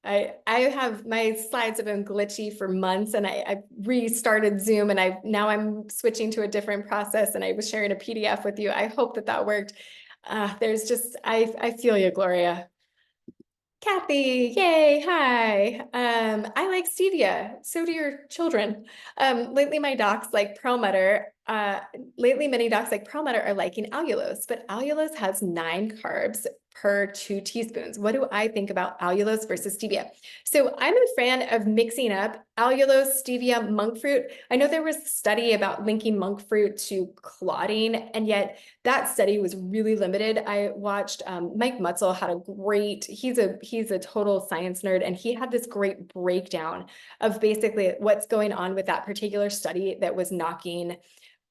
I have, my slides have been glitchy for months, and I restarted Zoom, and now I'm switching to a different process, and I was sharing a PDF with you. I hope that worked. I feel you, Gloria. Kathy, yay, hi. I like stevia. So do your children. Lately, my docs like Perlmutter. Lately, many docs like Perlmutter are liking allulose, but allulose has 9 carbs per 2 teaspoons. What do I think about allulose versus stevia? So I'm a fan of mixing up allulose, stevia, monk fruit. I know there was a study about linking monk fruit to clotting, and yet that study was really limited. I watched Mike Mutzel had a great, he's a total science nerd, and he had this great breakdown of basically what's going on with that particular study that was knocking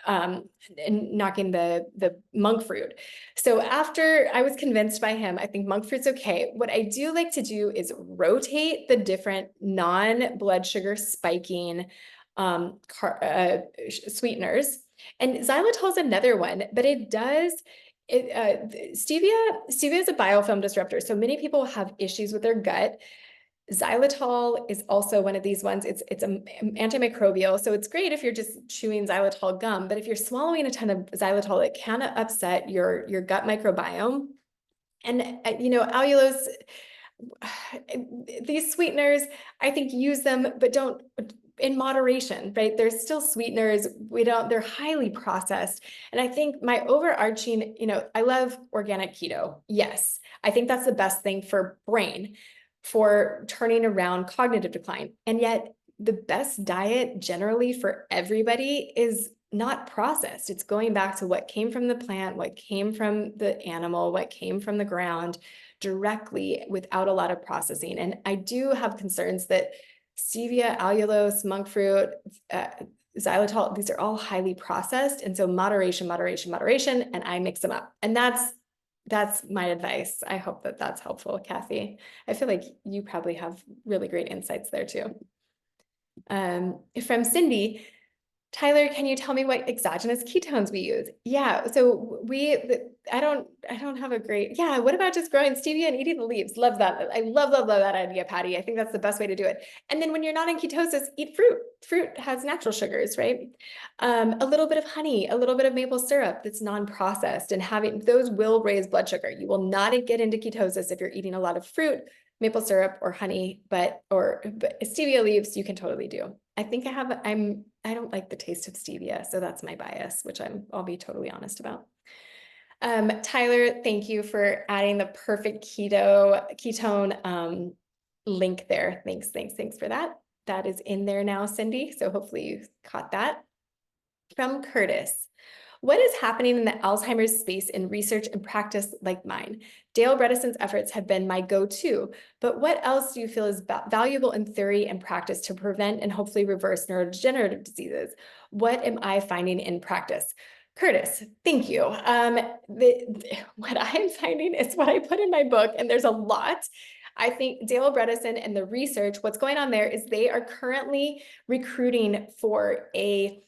the monk fruit. So after I was convinced by him, I think monk fruit's okay. What I do like to do is rotate the different non-blood sugar spiking sweeteners. And xylitol is another one, but stevia is a biofilm disruptor. So many people have issues with their gut. Xylitol is also one of these ones. It's an antimicrobial, so it's great if you're just chewing xylitol gum, but if you're swallowing a ton of xylitol, it can upset your gut microbiome. And allulose, these sweeteners, I think, use them, but don't in moderation, right? There's still sweeteners. They're highly processed. And I think my overarching, I love organic keto. Yes, I think that's the best thing for brain, for turning around cognitive decline. And yet the best diet generally for everybody is not processed. It's going back to what came from the plant, what came from the animal, what came from the ground directly without a lot of processing. And I do have concerns that stevia, allulose, monk fruit, xylitol, these are all highly processed. And so moderation, and I mix them up. And that's my advice. I hope that that's helpful, Kathy. I feel like you probably have really great insights there too. From Cindy, Tyler, can you tell me what exogenous ketones we use? Yeah, so I don't have a great, yeah, what about just growing stevia and eating the leaves? Love that. I love that idea, Patty. I think that's the best way to do it. And then when you're not in ketosis, eat fruit. Fruit has natural sugars, right? A little bit of honey, a little bit of maple syrup that's non-processed, and having those will raise blood sugar. You will not get into ketosis if you're eating a lot of fruit, maple syrup, or honey, but stevia leaves you can totally do. I think I don't like the taste of stevia, so that's my bias, which I'll be totally honest about. Tyler, thank you for adding the perfect ketone link there. Thanks for that. That is in there now, Cindy. So hopefully you caught that. From Curtis. What is happening in the Alzheimer's space in research and practice like mine? Dale Bredesen's efforts have been my go-to, but what else do you feel is valuable in theory and practice to prevent and hopefully reverse neurodegenerative diseases? What am I finding in practice? Curtis, thank you. What I'm finding is what I put in my book, and there's a lot. I think Dale Bredesen and the research, what's going on there is they are currently recruiting for a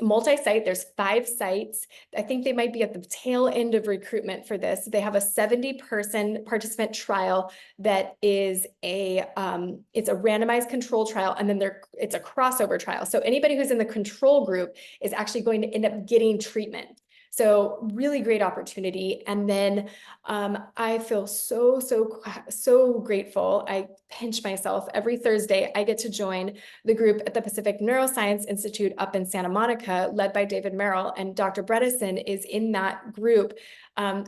multi-site. There's 5 sites. I think they might be at the tail end of recruitment for this. They have a 70-person participant trial that is it's a randomized control trial, and then it's a crossover trial. So anybody who's in the control group is actually going to end up getting treatment. So really great opportunity. And then I feel so grateful. I pinch myself every Thursday. I get to join the group at the Pacific Neuroscience Institute up in Santa Monica, led by David Merrill, and Dr. Bredesen is in that group.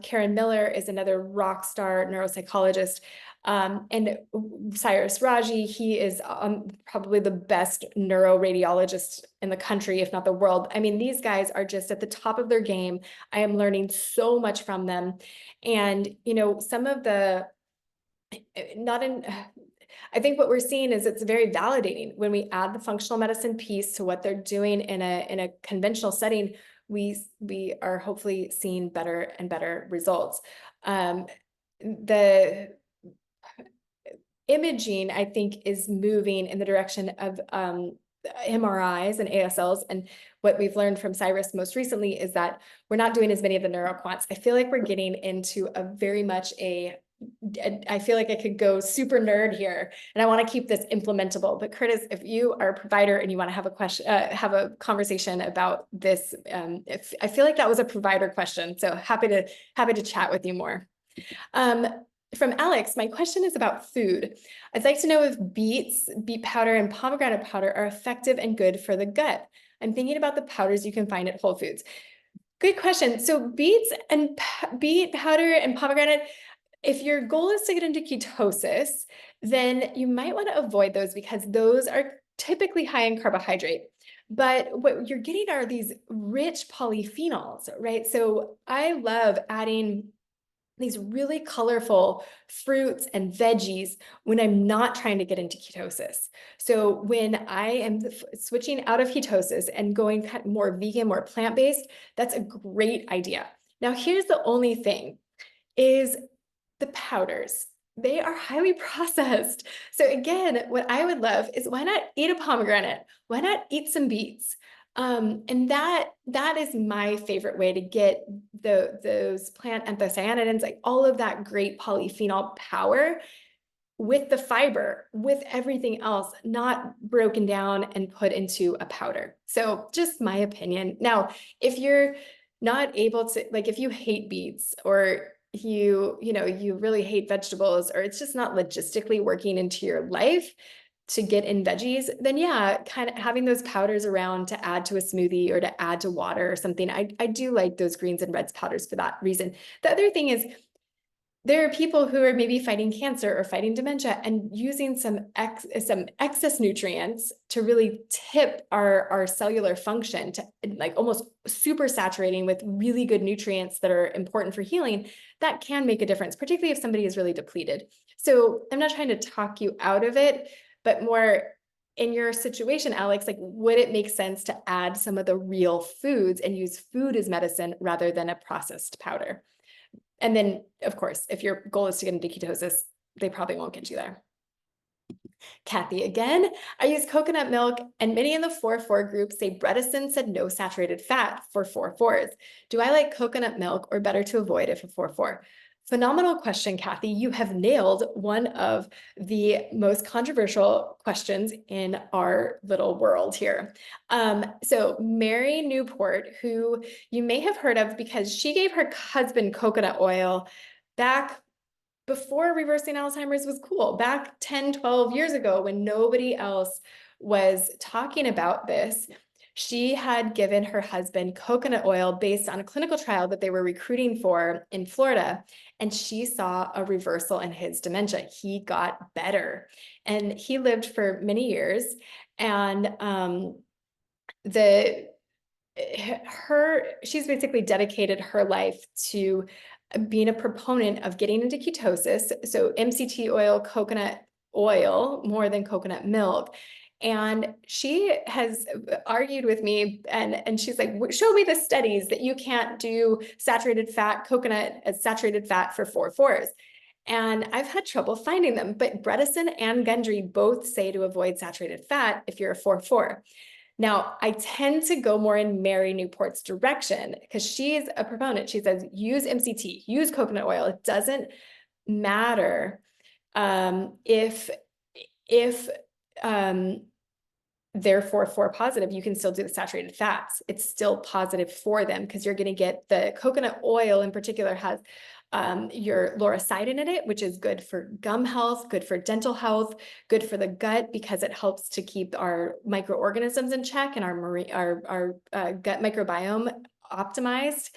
Karen Miller is another rock star neuropsychologist. And Cyrus Raji, he is probably the best neuroradiologist in the country, if not the world. I mean, these guys are just at the top of their game. I am learning so much from them. And, you know, some of the, I think what we're seeing is it's very validating when we add the functional medicine piece to what they're doing in a conventional setting. We are hopefully seeing better and better results. The imaging, I think, is moving in the direction of MRIs and ASLs. And what we've learned from Cyrus most recently is that we're not doing as many of the neuroquants. I feel like we're getting into a very much I feel like I could go super nerd here, and I want to keep this implementable. But Curtis, if you are a provider and you want to have a question, have a conversation about this, if I feel like that was a provider question, so happy to chat with you more. From Alex, my question is about food. I'd like to know if beet powder, and pomegranate powder are effective and good for the gut. I'm thinking about the powders you can find at Whole Foods. Good question. So beet powder and pomegranate, if your goal is to get into ketosis, then you might want to avoid those because those are typically high in carbohydrate. But what you're getting are these rich polyphenols, right? So I love adding these really colorful fruits and veggies when I'm not trying to get into ketosis. So when I am switching out of ketosis and going kind of more vegan, more plant-based, that's a great idea. Now, here's the only thing is the powders. They are highly processed. So again, what I would love is why not eat a pomegranate? Why not eat some beets? And that is my favorite way to get those plant anthocyanidins, like all of that great polyphenol power with the fiber, with everything else, not broken down and put into a powder. So just my opinion. Now, if you're not able to, like if you hate beets or you really hate vegetables, or it's just not logistically working into your life to get in veggies, then yeah, kind of having those powders around to add to a smoothie or to add to water or something. I do like those greens and reds powders for that reason. The other thing is there are people who are maybe fighting cancer or fighting dementia and using some excess nutrients to really tip our cellular function to like almost super saturating with really good nutrients that are important for healing. That can make a difference, particularly if somebody is really depleted. So I'm not trying to talk you out of it, but more in your situation, Alex, like would it make sense to add some of the real foods and use food as medicine rather than a processed powder? And then, of course, if your goal is to get into ketosis, they probably won't get you there. Kathy again, I use coconut milk, and many in the 4-4 group say Bredesen said no saturated fat for 4-4s. Do I like coconut milk or better to avoid if a 4-4? Phenomenal question, Kathy. You have nailed one of the most controversial questions in our little world here. So Mary Newport, who you may have heard of because she gave her husband coconut oil back before reversing Alzheimer's was cool, back 10, 12 years ago when nobody else was talking about this. She had given her husband coconut oil based on a clinical trial that they were recruiting for in Florida, and she saw a reversal in his dementia. He got better, and he lived for many years. And she's basically dedicated her life to being a proponent of getting into ketosis. So MCT oil, coconut oil, more than coconut milk. And she has argued with me, and she's like, show me the studies that you can't do saturated fat, coconut as saturated fat for 4-4s. And I've had trouble finding them, but Bredesen and Gundry both say to avoid saturated fat if you're a 4-4. Now, I tend to go more in Mary Newport's direction because she's a proponent. She says, use MCT, use coconut oil. It doesn't matter if they're 4-4 positive, you can still do the saturated fats. It's still positive for them because you're going to get the coconut oil in particular has your lauricidin in it, which is good for gum health, good for dental health, good for the gut because it helps to keep our microorganisms in check and our gut microbiome optimized.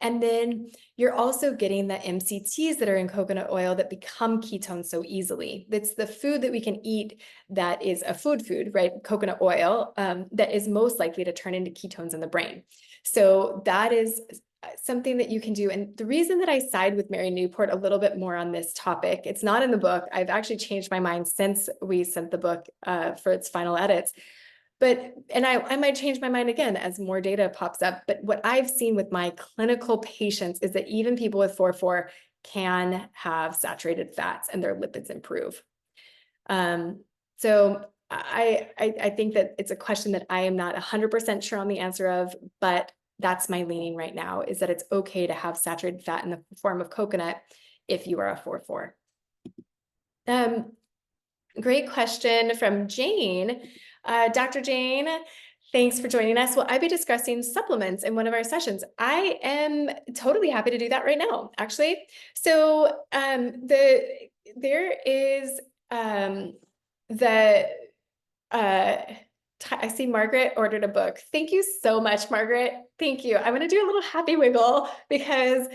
And then you're also getting the MCTs that are in coconut oil that become ketones so easily. It's the food that we can eat that is a food, right? Coconut oil that is most likely to turn into ketones in the brain. So that is something that you can do. And the reason that I side with Mary Newport a little bit more on this topic, it's not in the book. I've actually changed my mind since we sent the book for its final edits. And I might change my mind again as more data pops up. But what I've seen with my clinical patients is that even people with 4-4 can have saturated fats and their lipids improve. So I think that it's a question that I am not 100% sure on the answer of, but that's my leaning right now, is that it's okay to have saturated fat in the form of coconut if you are a 4-4. Great question from Jane. Dr. Jane, thanks for joining us. Will I be discussing supplements in one of our sessions? I am totally happy to do that right now, actually. So there is I see Margaret ordered a book. Thank you so much, Margaret. Thank you. I'm going to do a little happy wiggle because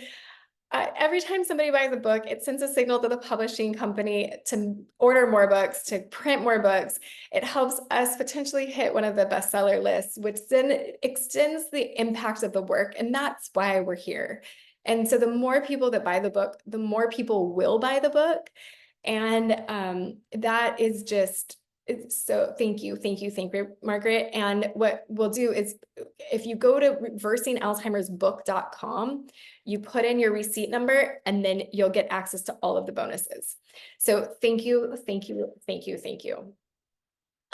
every time somebody buys a book, it sends a signal to the publishing company to order more books, to print more books. It helps us potentially hit one of the bestseller lists, which then extends the impact of the work. And that's why we're here. And so the more people that buy the book, the more people will buy the book. And that is just... So thank you, Margaret. And what we'll do is if you go to reversingalzheimersbook.com, you put in your receipt number and then you'll get access to all of the bonuses. So thank you.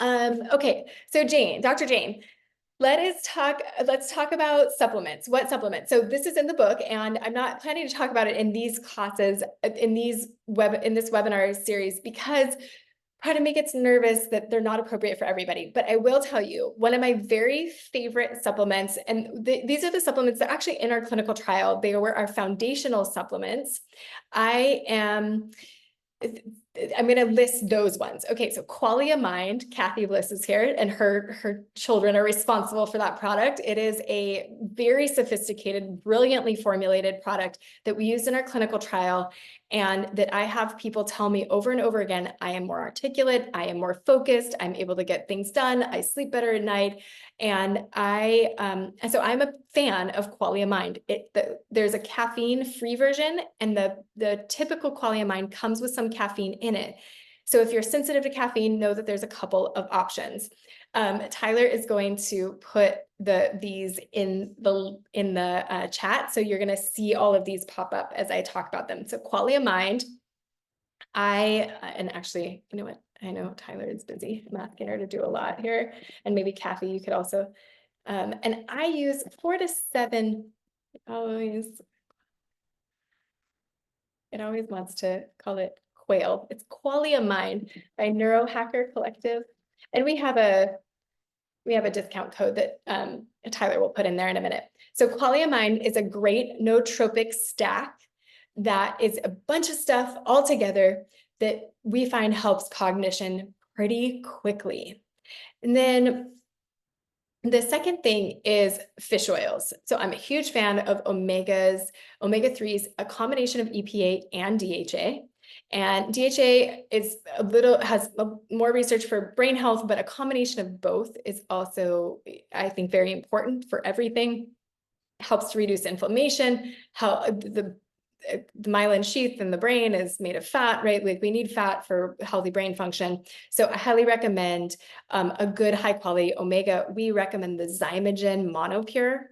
Okay, so Dr. Jane, let's talk about supplements. What supplements? So this is in the book, and I'm not planning to talk about it in these classes, in this webinar series, because part of me gets nervous that they're not appropriate for everybody. But I will tell you, one of my very favorite supplements, and these are the supplements that actually in our clinical trial, they were our foundational supplements. I'm going to list those ones. Okay, so Qualia Mind, Kathy Bliss is here, and her children are responsible for that product. It is a very sophisticated, brilliantly formulated product that we used in our clinical trial, and that I have people tell me over and over again, I am more articulate, I am more focused, I'm able to get things done, I sleep better at night. And so I'm a fan of Qualia Mind. There's a caffeine-free version, and the typical Qualia Mind comes with some caffeine in it. So if you're sensitive to caffeine, know that there's a couple of options. Tyler is going to put these in the chat, so you're going to see all of these pop up as I talk about them. So Qualia Mind, and actually, you know what? I know Tyler is busy. I'm asking her to do a lot here, and maybe Kathy, you could also. And I use 4 to 7. It always wants to call it Quail. It's Qualia Mind by Neurohacker Collective, and we have a discount code that Tyler will put in there in a minute. So Qualia Mind is a great nootropic stack that is a bunch of stuff all together that we find helps cognition pretty quickly. And then The second thing is fish oils. So I'm a huge fan of omegas, omega-3s, a combination of EPA and DHA. And DHA has more research for brain health, but a combination of both is also, I think, very important for everything. Helps to reduce inflammation, how the myelin sheath in the brain is made of fat, right? Like we need fat for healthy brain function. So I highly recommend a good high quality omega. We recommend the Zymogen Monopure.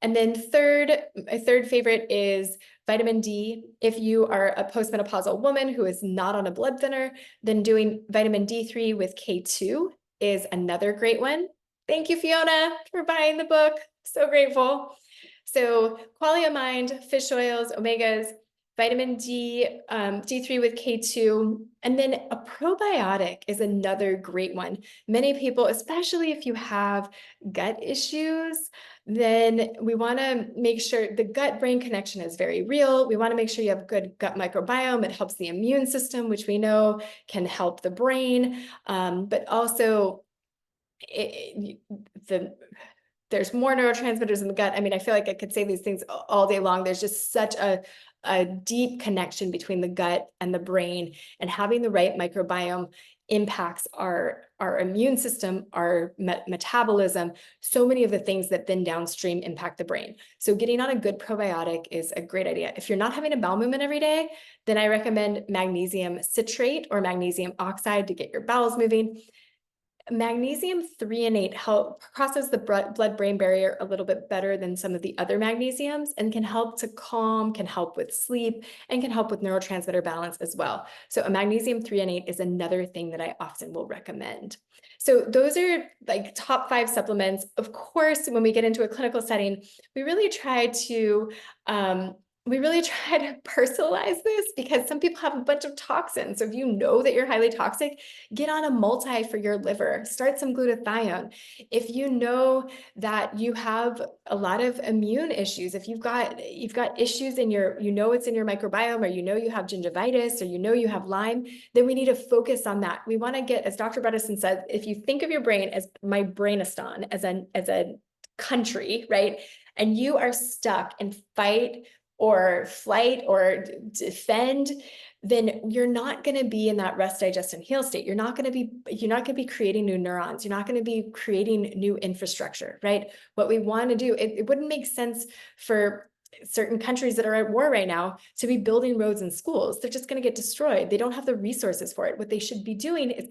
And then my third favorite is vitamin D. If you are a postmenopausal woman who is not on a blood thinner, then doing vitamin D3 with K2 is another great one. Thank you, Fiona, for buying the book. So grateful. So quality of mind, fish oils, omegas, vitamin D, D3 with K2, and then a probiotic is another great one. Many people, especially if you have gut issues, then we want to make sure the gut-brain connection is very real. We want to make sure you have good gut microbiome. It helps the immune system, which we know can help the brain, but also there's more neurotransmitters in the gut. I mean, I feel like I could say these things all day long. There's just such a deep connection between the gut and the brain, and having the right microbiome impacts our immune system, our metabolism, so many of the things that then downstream impact the brain. So getting on a good probiotic is a great idea. If you're not having a bowel movement every day, then I recommend magnesium citrate or magnesium oxide to get your bowels moving. Magnesium threonate crosses the blood-brain barrier a little bit better than some of the other magnesiums, and can help to calm, can help with sleep, and can help with neurotransmitter balance as well. So a magnesium threonate is another thing that I often will recommend. So those are like top 5 supplements. Of course, when we get into a clinical setting, we really try to personalize this, because some people have a bunch of toxins. So if you know that you're highly toxic, get on a multi for your liver, start some glutathione. If you know that you have a lot of immune issues, if you've got issues in your, it's in your microbiome, or you have gingivitis, or you have Lyme, then we need to focus on that. We want to get, as Dr. Bredesen said, if you think of your brain as my brainistan, as a country, right? And you are stuck in fight or flight or defend, then you're not going to be in that rest, digest, and heal state. You're not going to be creating new neurons. You're not going to be creating new infrastructure, right? What we want to do, it wouldn't make sense for certain countries that are at war right now to be building roads and schools. They're just going to get destroyed. They don't have the resources for it. What they should be doing is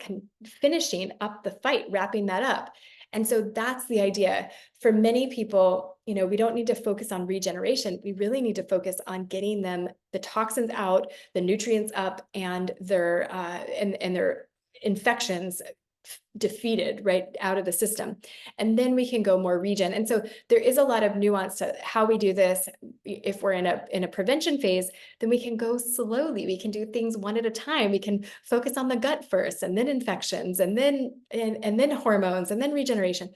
finishing up the fight, wrapping that up. And so that's the idea. For many people, we don't need to focus on regeneration. We really need to focus on getting them the toxins out, the nutrients up, and their infections defeated, right, out of the system. And then we can go more regen. And so there is a lot of nuance to how we do this. If we're in a prevention phase, then we can go slowly. We can do things one at a time. We can focus on the gut first, and then infections, and then hormones, and then regeneration.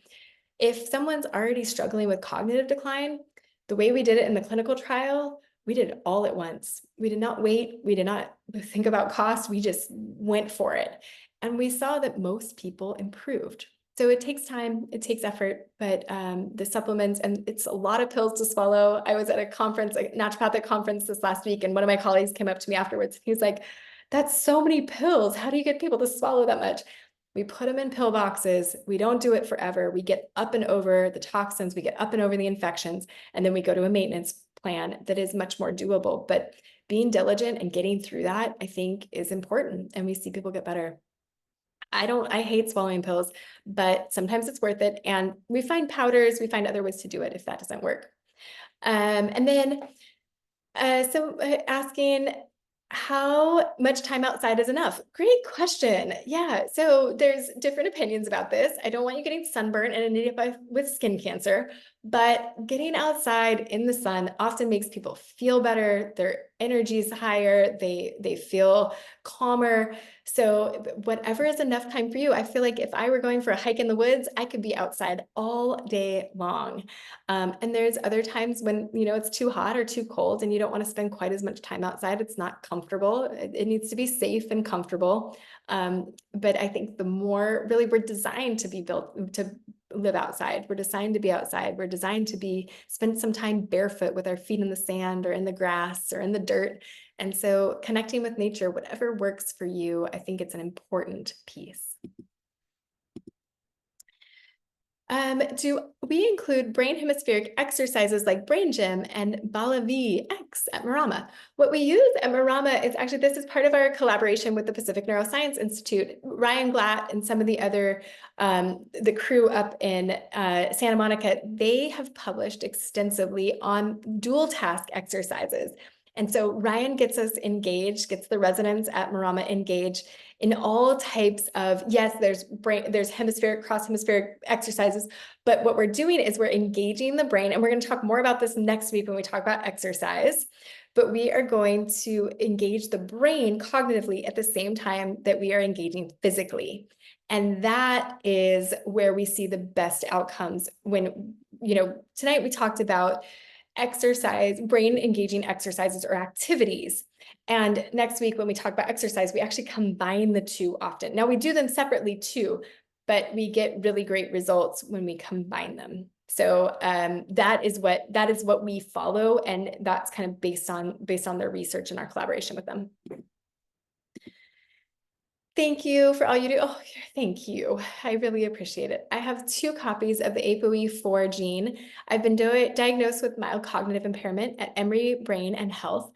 If someone's already struggling with cognitive decline, the way we did it in the clinical trial, we did it all at once. We did not wait. We did not think about cost. We just went for it. And we saw that most people improved. So it takes time, it takes effort, but the supplements, and it's a lot of pills to swallow. I was at a conference, a naturopathic conference this last week, and one of my colleagues came up to me afterwards. He was like, "That's so many pills. How do you get people to swallow that much?" We put them in pill boxes. We don't do it forever. We get up and over the toxins, we get up and over the infections, and then we go to a maintenance plan that is much more doable. But being diligent and getting through that, I think, is important, and we see people get better. I hate swallowing pills, but sometimes it's worth it. And we find powders, we find other ways to do it if that doesn't work. And then, asking, how much time outside is enough? Great question. Yeah, so there's different opinions about this. I don't want you getting sunburn and ending up with skin cancer, but getting outside in the sun often makes people feel better. Their energy is higher. They feel calmer. So whatever is enough time for you. I feel like if I were going for a hike in the woods, I could be outside all day long. And there's other times when, it's too hot or too cold and you don't want to spend quite as much time outside. It's not comfortable. It needs to be safe and comfortable. But I think the more, really, we're designed to be built to live outside. We're designed to be outside. We're designed to spend some time barefoot with our feet in the sand or in the grass or in the dirt. And so connecting with nature, whatever works for you, I think it's an important piece. Do we include brain hemispheric exercises like brain gym and Bala VX at Marama? What we use at Morama is actually, this is part of our collaboration with the Pacific Neuroscience Institute. Ryan Glatt and some of the other, the crew up in Santa Monica, they have published extensively on dual task exercises. And so Ryan gets us engaged, gets the residents at Marama engaged in all types of, yes, there's hemispheric, cross-hemispheric exercises, but what we're doing is we're engaging the brain, and we're going to talk more about this next week when we talk about exercise, but we are going to engage the brain cognitively at the same time that we are engaging physically. And that is where we see the best outcomes when, tonight we talked about exercise, brain engaging exercises or activities. And next week, when we talk about exercise, we actually combine the two often. Now we do them separately too, but we get really great results when we combine them. So that is what we follow, and that's kind of based on their research and our collaboration with them. Thank you for all you do. Oh, thank you. I really appreciate it. I have 2 copies of the ApoE4 gene. I've been diagnosed with mild cognitive impairment at Emory Brain and Health,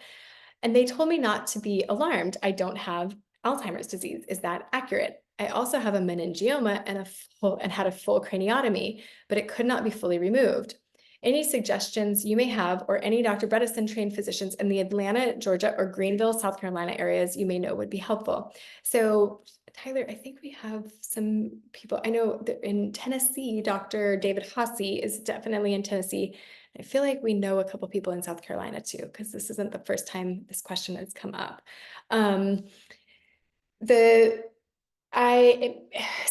and they told me not to be alarmed. I don't have Alzheimer's disease. Is that accurate? I also have a meningioma and had a full craniotomy, but it could not be fully removed. Any suggestions you may have, or any Dr. Bredesen trained physicians in the Atlanta, Georgia, or Greenville, South Carolina areas you may know would be helpful. So Tyler, I think we have some people. I know that in Tennessee, Dr. David Hasse is definitely in Tennessee. I feel like we know a couple people in South Carolina too, because this isn't the first time this question has come up.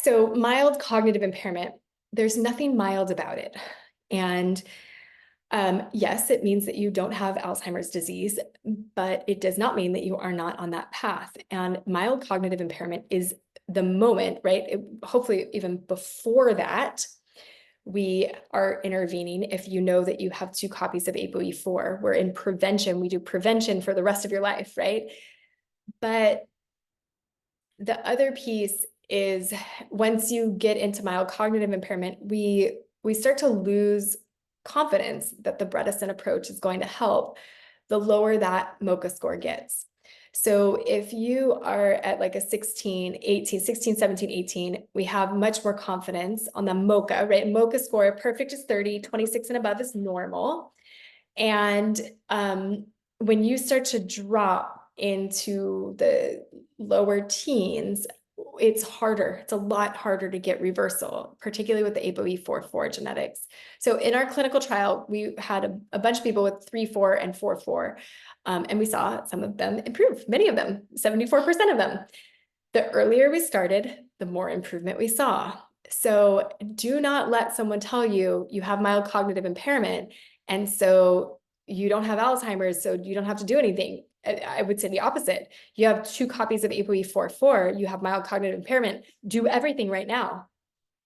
So mild cognitive impairment, there's nothing mild about it. And yes, it means that you don't have Alzheimer's disease, but it does not mean that you are not on that path. And mild cognitive impairment is the moment, right? Hopefully even before that, we are intervening. If you know that you have 2 copies of ApoE4, we're in prevention. We do prevention for the rest of your life, right? But the other piece is, once you get into mild cognitive impairment, we start to lose confidence that the Bredesen approach is going to help, the lower that MoCA score gets. So if you are at like a 16, 17, 18, we have much more confidence on the MoCA, right? MoCA score, perfect is 30, 26 and above is normal. And when you start to drop into the lower teens, it's harder. It's a lot harder to get reversal, particularly with the ApoE4 genetics. So in our clinical trial, we had a bunch of people with 3-4 and 4-4, and we saw some of them improve, many of them, 74% of them. The earlier we started, the more improvement we saw. So do not let someone tell you you have mild cognitive impairment, and so you don't have Alzheimer's, so you don't have to do anything. I would say the opposite. You have 2 copies of ApoE4, you have mild cognitive impairment, do everything right now.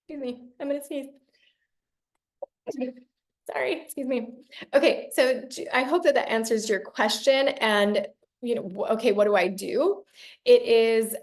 Excuse me, I'm gonna sneeze. Sorry, excuse me. Okay, so I hope that answers your question. And, okay, what do I do? It is,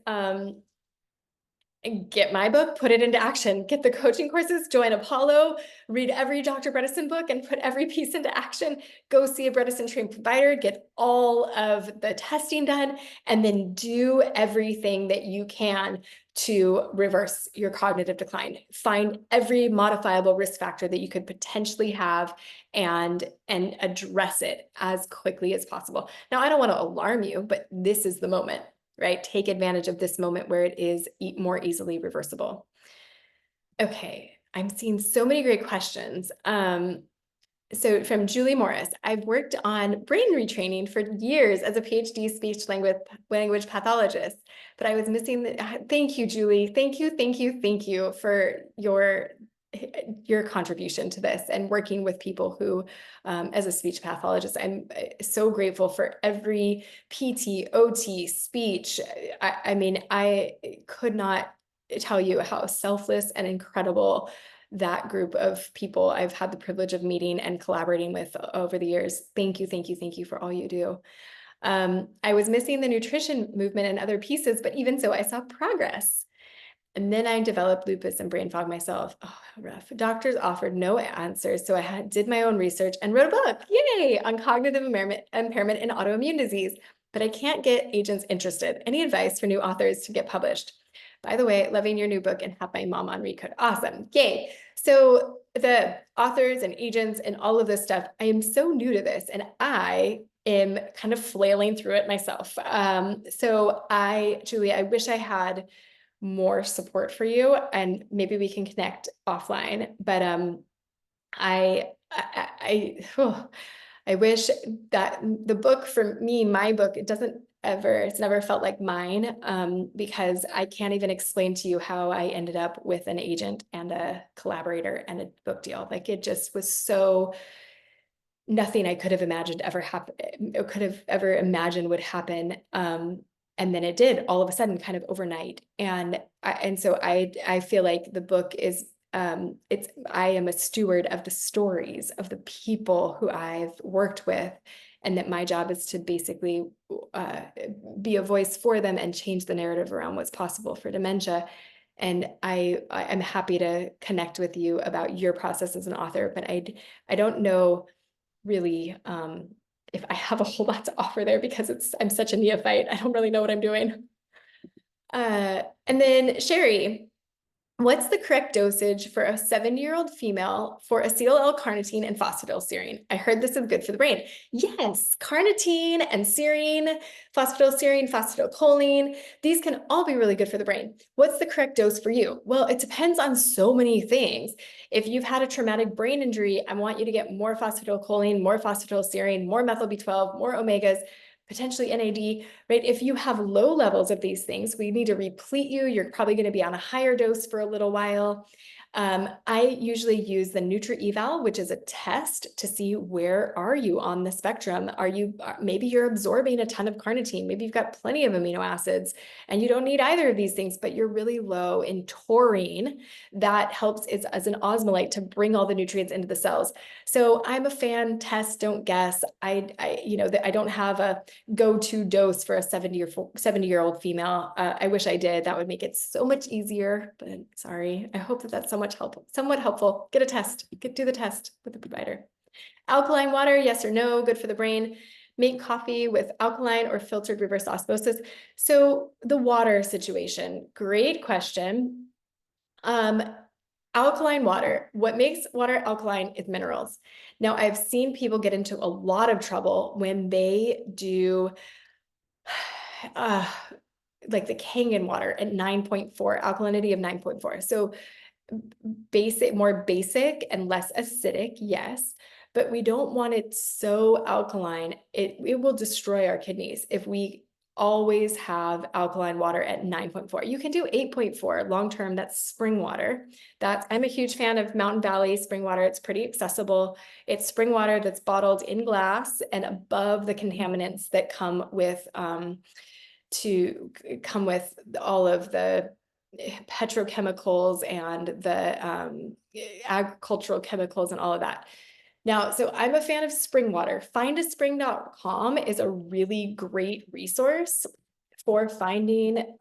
get my book, put it into action, get the coaching courses, join Apollo, read every Dr. Bredesen book and put every piece into action, go see a Bredesen trained provider, get all of the testing done, and then do everything that you can to reverse your cognitive decline. Find every modifiable risk factor that you could potentially have and address it as quickly as possible. Now, I don't want to alarm you, but this is the moment. Right? Take advantage of this moment where it is more easily reversible. Okay, I'm seeing so many great questions. So from Julie Morris, I've worked on brain retraining for years as a PhD speech language pathologist, but I was missing thank you, Julie. Thank you for your contribution to this and working with people who, as a speech pathologist, I'm so grateful for every PT, OT, speech. I mean, I could not tell you how selfless and incredible that group of people I've had the privilege of meeting and collaborating with over the years. Thank you, thank you, thank you for all you do. I was missing the nutrition movement and other pieces, but even so, I saw progress. And then I developed lupus and brain fog myself. Oh, how rough. Doctors offered no answers. So I did my own research and wrote a book, yay, on cognitive impairment and autoimmune disease. But I can't get agents interested. Any advice for new authors to get published? By the way, loving your new book and have my mom on Recode. Awesome, yay. So the authors and agents and all of this stuff, I am so new to this and I am kind of flailing through it myself. So Julie, I wish I had more support for you and maybe we can connect offline, but I wish that the book for me, my book, it's never felt like mine, because I can't even explain to you how I ended up with an agent and a collaborator and a book deal. Like it just was so nothing I could have imagined ever happen, could have ever imagined would happen. And then it did all of a sudden, kind of overnight. So I feel like the book is, I am a steward of the stories of the people who I've worked with, and that my job is to basically be a voice for them and change the narrative around what's possible for dementia. And I'm happy to connect with you about your process as an author, but I don't know really if I have a whole lot to offer there because I'm such a neophyte. I don't really know what I'm doing. And then Sherry, what's the correct dosage for a 70-year-old female for acetyl L-carnitine and phosphatidylserine? I heard this is good for the brain. Yes, carnitine and serine, phosphatidylserine, phosphatidylcholine, these can all be really good for the brain. What's the correct dose for you? Well, it depends on so many things. If you've had a traumatic brain injury, I want you to get more phosphatidylcholine, more phosphatidylserine, more methyl B12, more omegas, potentially NAD, right? If you have low levels of these things, we need to replete you. You're probably going to be on a higher dose for a little while. I usually use the Nutri-Eval, which is a test to see where are you on the spectrum. Maybe you're absorbing a ton of carnitine. Maybe you've got plenty of amino acids and you don't need either of these things, but you're really low in taurine. That helps as an osmolyte to bring all the nutrients into the cells. So I'm a fan, test, don't guess. I don't have a go-to dose for a 70-year-old female. I wish I did. That would make it so much easier, but sorry. I hope that's somewhat helpful. Get a test. Do the test with the provider. Alkaline water, yes or no, good for the brain. Make coffee with alkaline or filtered reverse osmosis. So the water situation, great question. Alkaline water, what makes water alkaline is minerals. Now, I've seen people get into a lot of trouble when they do like the Kangen water at 9.4, alkalinity of 9.4. So more basic and less acidic, yes, but we don't want it so alkaline. It will destroy our kidneys if we always have alkaline water at 9.4. You can do 8.4 long-term, that's spring water. I'm a huge fan of Mountain Valley spring water. It's pretty accessible. It's spring water that's bottled in glass and above the contaminants that come with all of the petrochemicals and the agricultural chemicals and all of that. Now, so I'm a fan of spring water. Findaspring.com is a really great resource for finding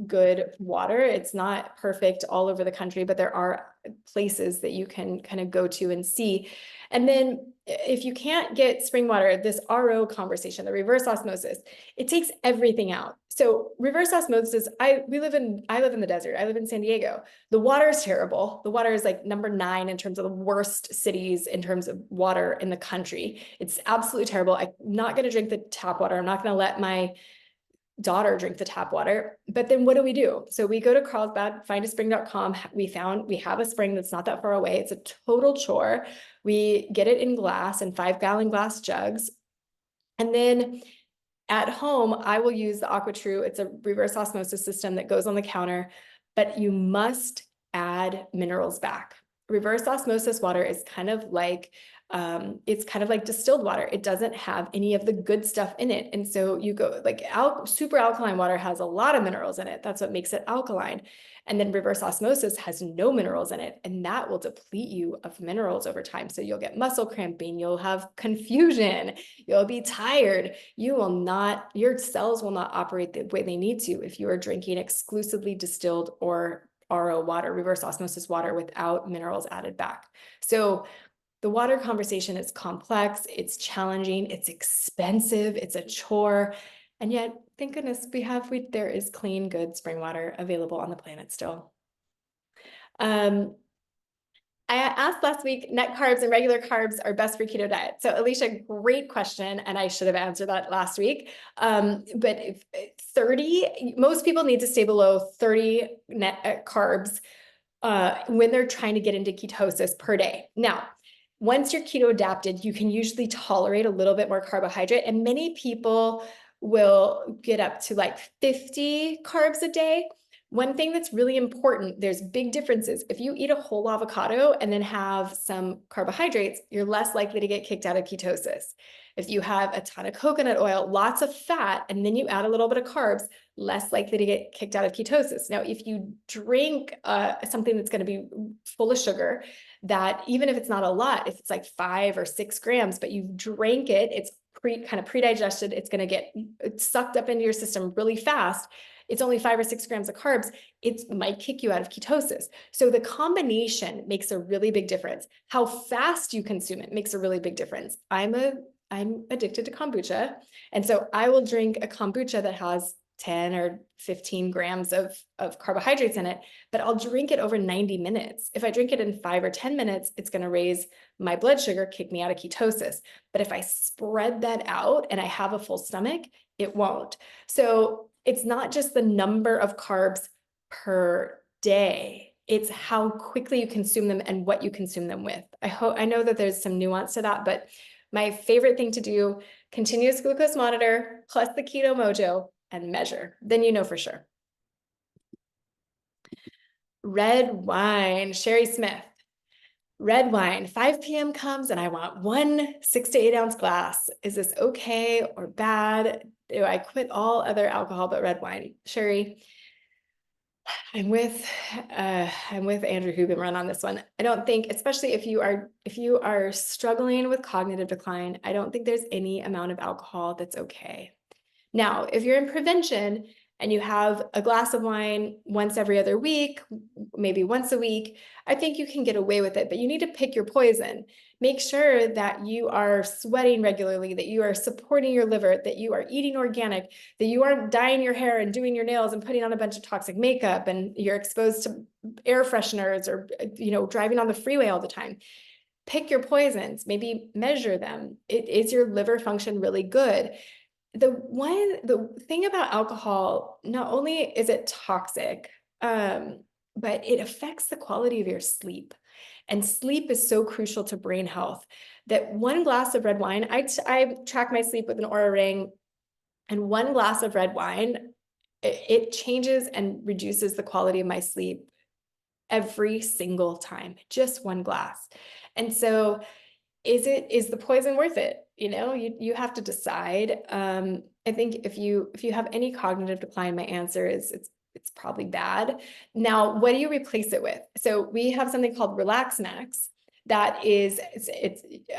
good water. It's not perfect all over the country, but there are places that you can kind of go to and see. And then if you can't get spring water, this RO conversation, the reverse osmosis, it takes everything out. So reverse osmosis, I live in the desert. I live in San Diego. The water is terrible. The water is like number 9 in terms of the worst cities in terms of water in the country. It's absolutely terrible. I'm not going to drink the tap water. I'm not going to let my daughter drink the tap water. But then what do? So we go to Carlsbad, findaspring.com. We have a spring that's not that far away. It's a total chore. We get it in glass, in 5-gallon glass jugs. And then at home, I will use the AquaTrue. It's a reverse osmosis system that goes on the counter, but you must add minerals back. Reverse osmosis water is kind of like It's kind of like distilled water. It doesn't have any of the good stuff in it. And so you go like super alkaline water has a lot of minerals in it. That's what makes it alkaline. And then reverse osmosis has no minerals in it, and that will deplete you of minerals over time. So you'll get muscle cramping, you'll have confusion, you'll be tired. Your cells will not operate the way they need to if you are drinking exclusively distilled or RO water, reverse osmosis water, without minerals added back. So the water conversation is complex, it's challenging, it's expensive, it's a chore. And yet, thank goodness there is clean, good spring water available on the planet still. I asked last week, net carbs and regular carbs are best for keto diet. So Alicia, great question. And I should have answered that last week. But if 30, most people need to stay below 30 net carbs when they're trying to get into ketosis per day. Now, once you're keto adapted, you can usually tolerate a little bit more carbohydrate, and many people will get up to like 50 carbs a day. One thing that's really important, there's big differences. If you eat a whole avocado and then have some carbohydrates, you're less likely to get kicked out of ketosis. If you have a ton of coconut oil, lots of fat, and then you add a little bit of carbs, less likely to get kicked out of ketosis. Now, if you drink something that's going to be full of sugar, that even if it's not a lot, if it's like 5 or 6 grams, but you drank it, it's kind of pre-digested, it's going to get sucked up into your system really fast. It's only 5 or 6 grams of carbs, it might kick you out of ketosis. So the combination makes a really big difference. How fast you consume it makes a really big difference. I'm addicted to kombucha. And so I will drink a kombucha that has 10 or 15 grams of carbohydrates in it, but I'll drink it over 90 minutes. If I drink it in 5 or 10 minutes, it's going to raise my blood sugar, kick me out of ketosis. But if I spread that out and I have a full stomach, it won't. So it's not just the number of carbs per day. It's how quickly you consume them and what you consume them with. I know that there's some nuance to that, but my favorite thing to do, continuous glucose monitor plus the Keto Mojo and measure. Then you know for sure. Red wine, Sherry Smith. Red wine, 5 p.m. comes and I want 1 6 to 8 ounce glass. Is this okay or bad? Do I quit all other alcohol but red wine? Sherry, I'm with Andrew Huberman on this one. I don't think, especially if you are struggling with cognitive decline, I don't think there's any amount of alcohol that's okay. Now, if you're in prevention and you have a glass of wine once every other week, maybe once a week, I think you can get away with it, but you need to pick your poison. Make sure that you are sweating regularly, that you are supporting your liver, that you are eating organic, that you aren't dyeing your hair and doing your nails and putting on a bunch of toxic makeup and you're exposed to air fresheners or, driving on the freeway all the time. Pick your poisons, maybe measure them. Is your liver function really good? The thing about alcohol, not only is it toxic, but it affects the quality of your sleep. And sleep is so crucial to brain health that 1 glass of red wine, I track my sleep with an Oura ring, and 1 glass of red wine, it changes and reduces the quality of my sleep every single time, just 1 glass. And so is the poison worth it? You have to decide. I think if you have any cognitive decline, my answer is it's probably bad. Now, what do you replace it with? So we have something called Relax Max. That is,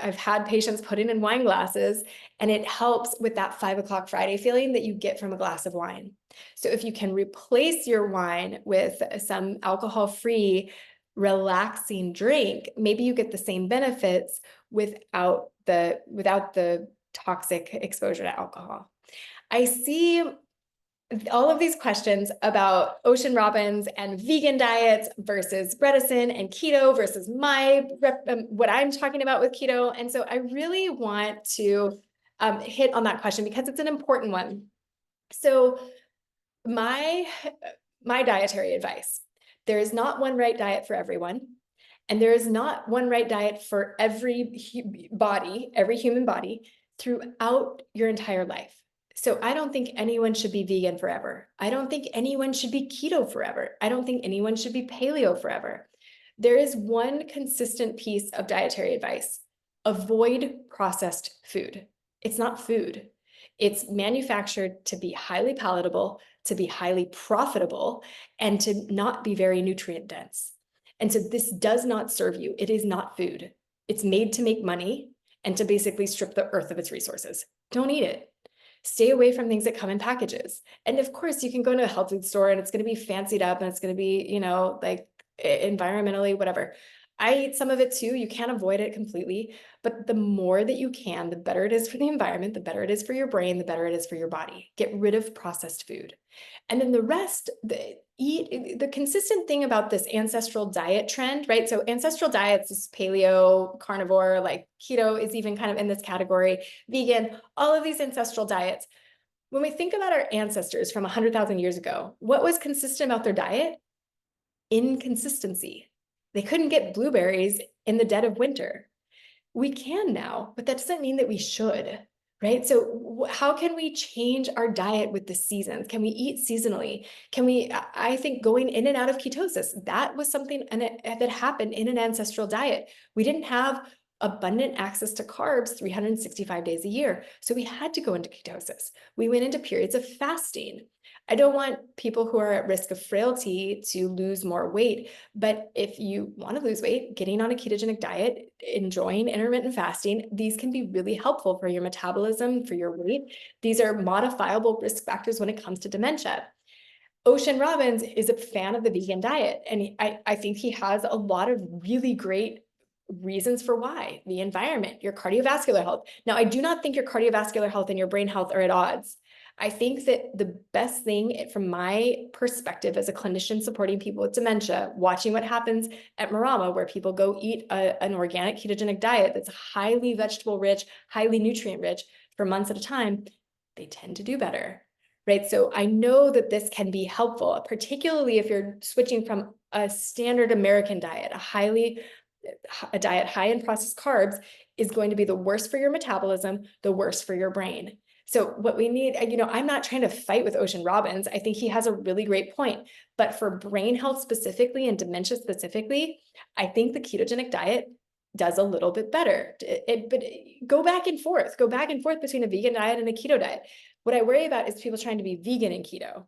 I've had patients put it in wine glasses, and it helps with that 5 o'clock Friday feeling that you get from a glass of wine. So if you can replace your wine with some alcohol-free, relaxing drink, maybe you get the same benefits without the toxic exposure to alcohol. I see all of these questions about ocean robins and vegan diets versus reticent and keto versus what I'm talking about with keto. And so I really want to hit on that question because it's an important one. So my dietary advice, there is not one right diet for everyone. And there is not one right diet for every human body throughout your entire life. So I don't think anyone should be vegan forever. I don't think anyone should be keto forever. I don't think anyone should be paleo forever. There is one consistent piece of dietary advice. avoid processed food. It's not food. It's manufactured to be highly palatable, to be highly profitable, and to not be very nutrient dense. And so this does not serve you. It is not food. It's made to make money and to basically strip the earth of its resources. Don't eat it. Stay away from things that come in packages. And of course, you can go to a health food store and it's going to be fancied up and it's going to be, like environmentally, whatever. I eat some of it too. You can't avoid it completely, but the more that you can, the better it is for the environment, the better it is for your brain, the better it is for your body. Get rid of processed food. And then the rest, the consistent thing about this ancestral diet trend, right? So ancestral diets is paleo, carnivore, like keto is even kind of in this category, vegan, all of these ancestral diets. When we think about our ancestors from 100,000 years ago, what was consistent about their diet? Inconsistency. They couldn't get blueberries in the dead of winter. We can now, but that doesn't mean that we should, right? So how can we change our diet with the seasons? Can we eat seasonally? Can we, I think going in and out of ketosis, that was something that happened in an ancestral diet. We didn't have abundant access to carbs 365 days a year. So we had to go into ketosis. We went into periods of fasting. I don't want people who are at risk of frailty to lose more weight, but if you want to lose weight, getting on a ketogenic diet, enjoying intermittent fasting, these can be really helpful for your metabolism, for your weight. These are modifiable risk factors when it comes to dementia. Ocean Robbins is a fan of the vegan diet, and I think he has a lot of really great reasons for why. The environment, your cardiovascular health. Now, I do not think your cardiovascular health and your brain health are at odds. I think that the best thing from my perspective as a clinician supporting people with dementia, watching what happens at Marama, where people go eat an organic ketogenic diet that's highly vegetable rich, highly nutrient rich for months at a time, they tend to do better, right? So I know that this can be helpful, particularly if you're switching from a standard American diet, a diet high in processed carbs is going to be the worst for your metabolism, the worst for your brain. So what we need, I'm not trying to fight with Ocean Robbins. I think he has a really great point. But for brain health specifically and dementia specifically, I think the ketogenic diet does a little bit better. But go back and forth between a vegan diet and a keto diet. What I worry about is people trying to be vegan and keto.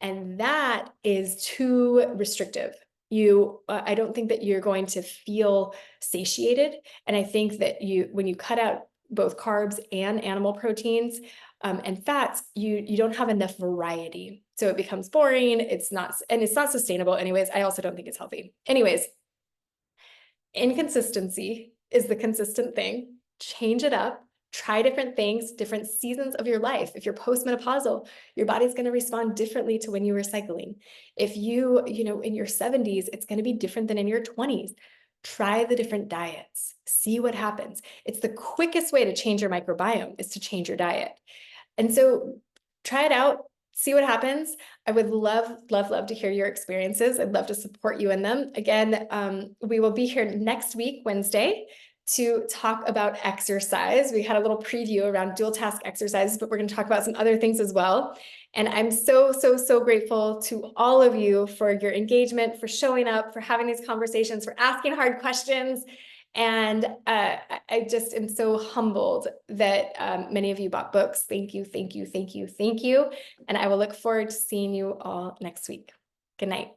And that is too restrictive. I don't think that you're going to feel satiated. And I think that when you cut out both carbs and animal proteins and fats, you don't have enough variety. So it becomes boring. It's not sustainable. Anyways, I also don't think it's healthy. Anyways, inconsistency is the consistent thing. Change it up. Try different things, different seasons of your life. If you're postmenopausal, your body's going to respond differently to when you were cycling. If in your 70s, it's going to be different than in your 20s. Try the different diets. See what happens. It's the quickest way to change your microbiome is to change your diet. And so try it out. See what happens. I would love, love, love to hear your experiences. I'd love to support you in them. Again, we will be here next week, Wednesday, to talk about exercise. We had a little preview around dual task exercises, but we're going to talk about some other things as well. And I'm so, so, so grateful to all of you for your engagement, for showing up, for having these conversations, for asking hard questions. And I just am so humbled that many of you bought books. Thank you, thank you, thank you, thank you. And I will look forward to seeing you all next week. Good night.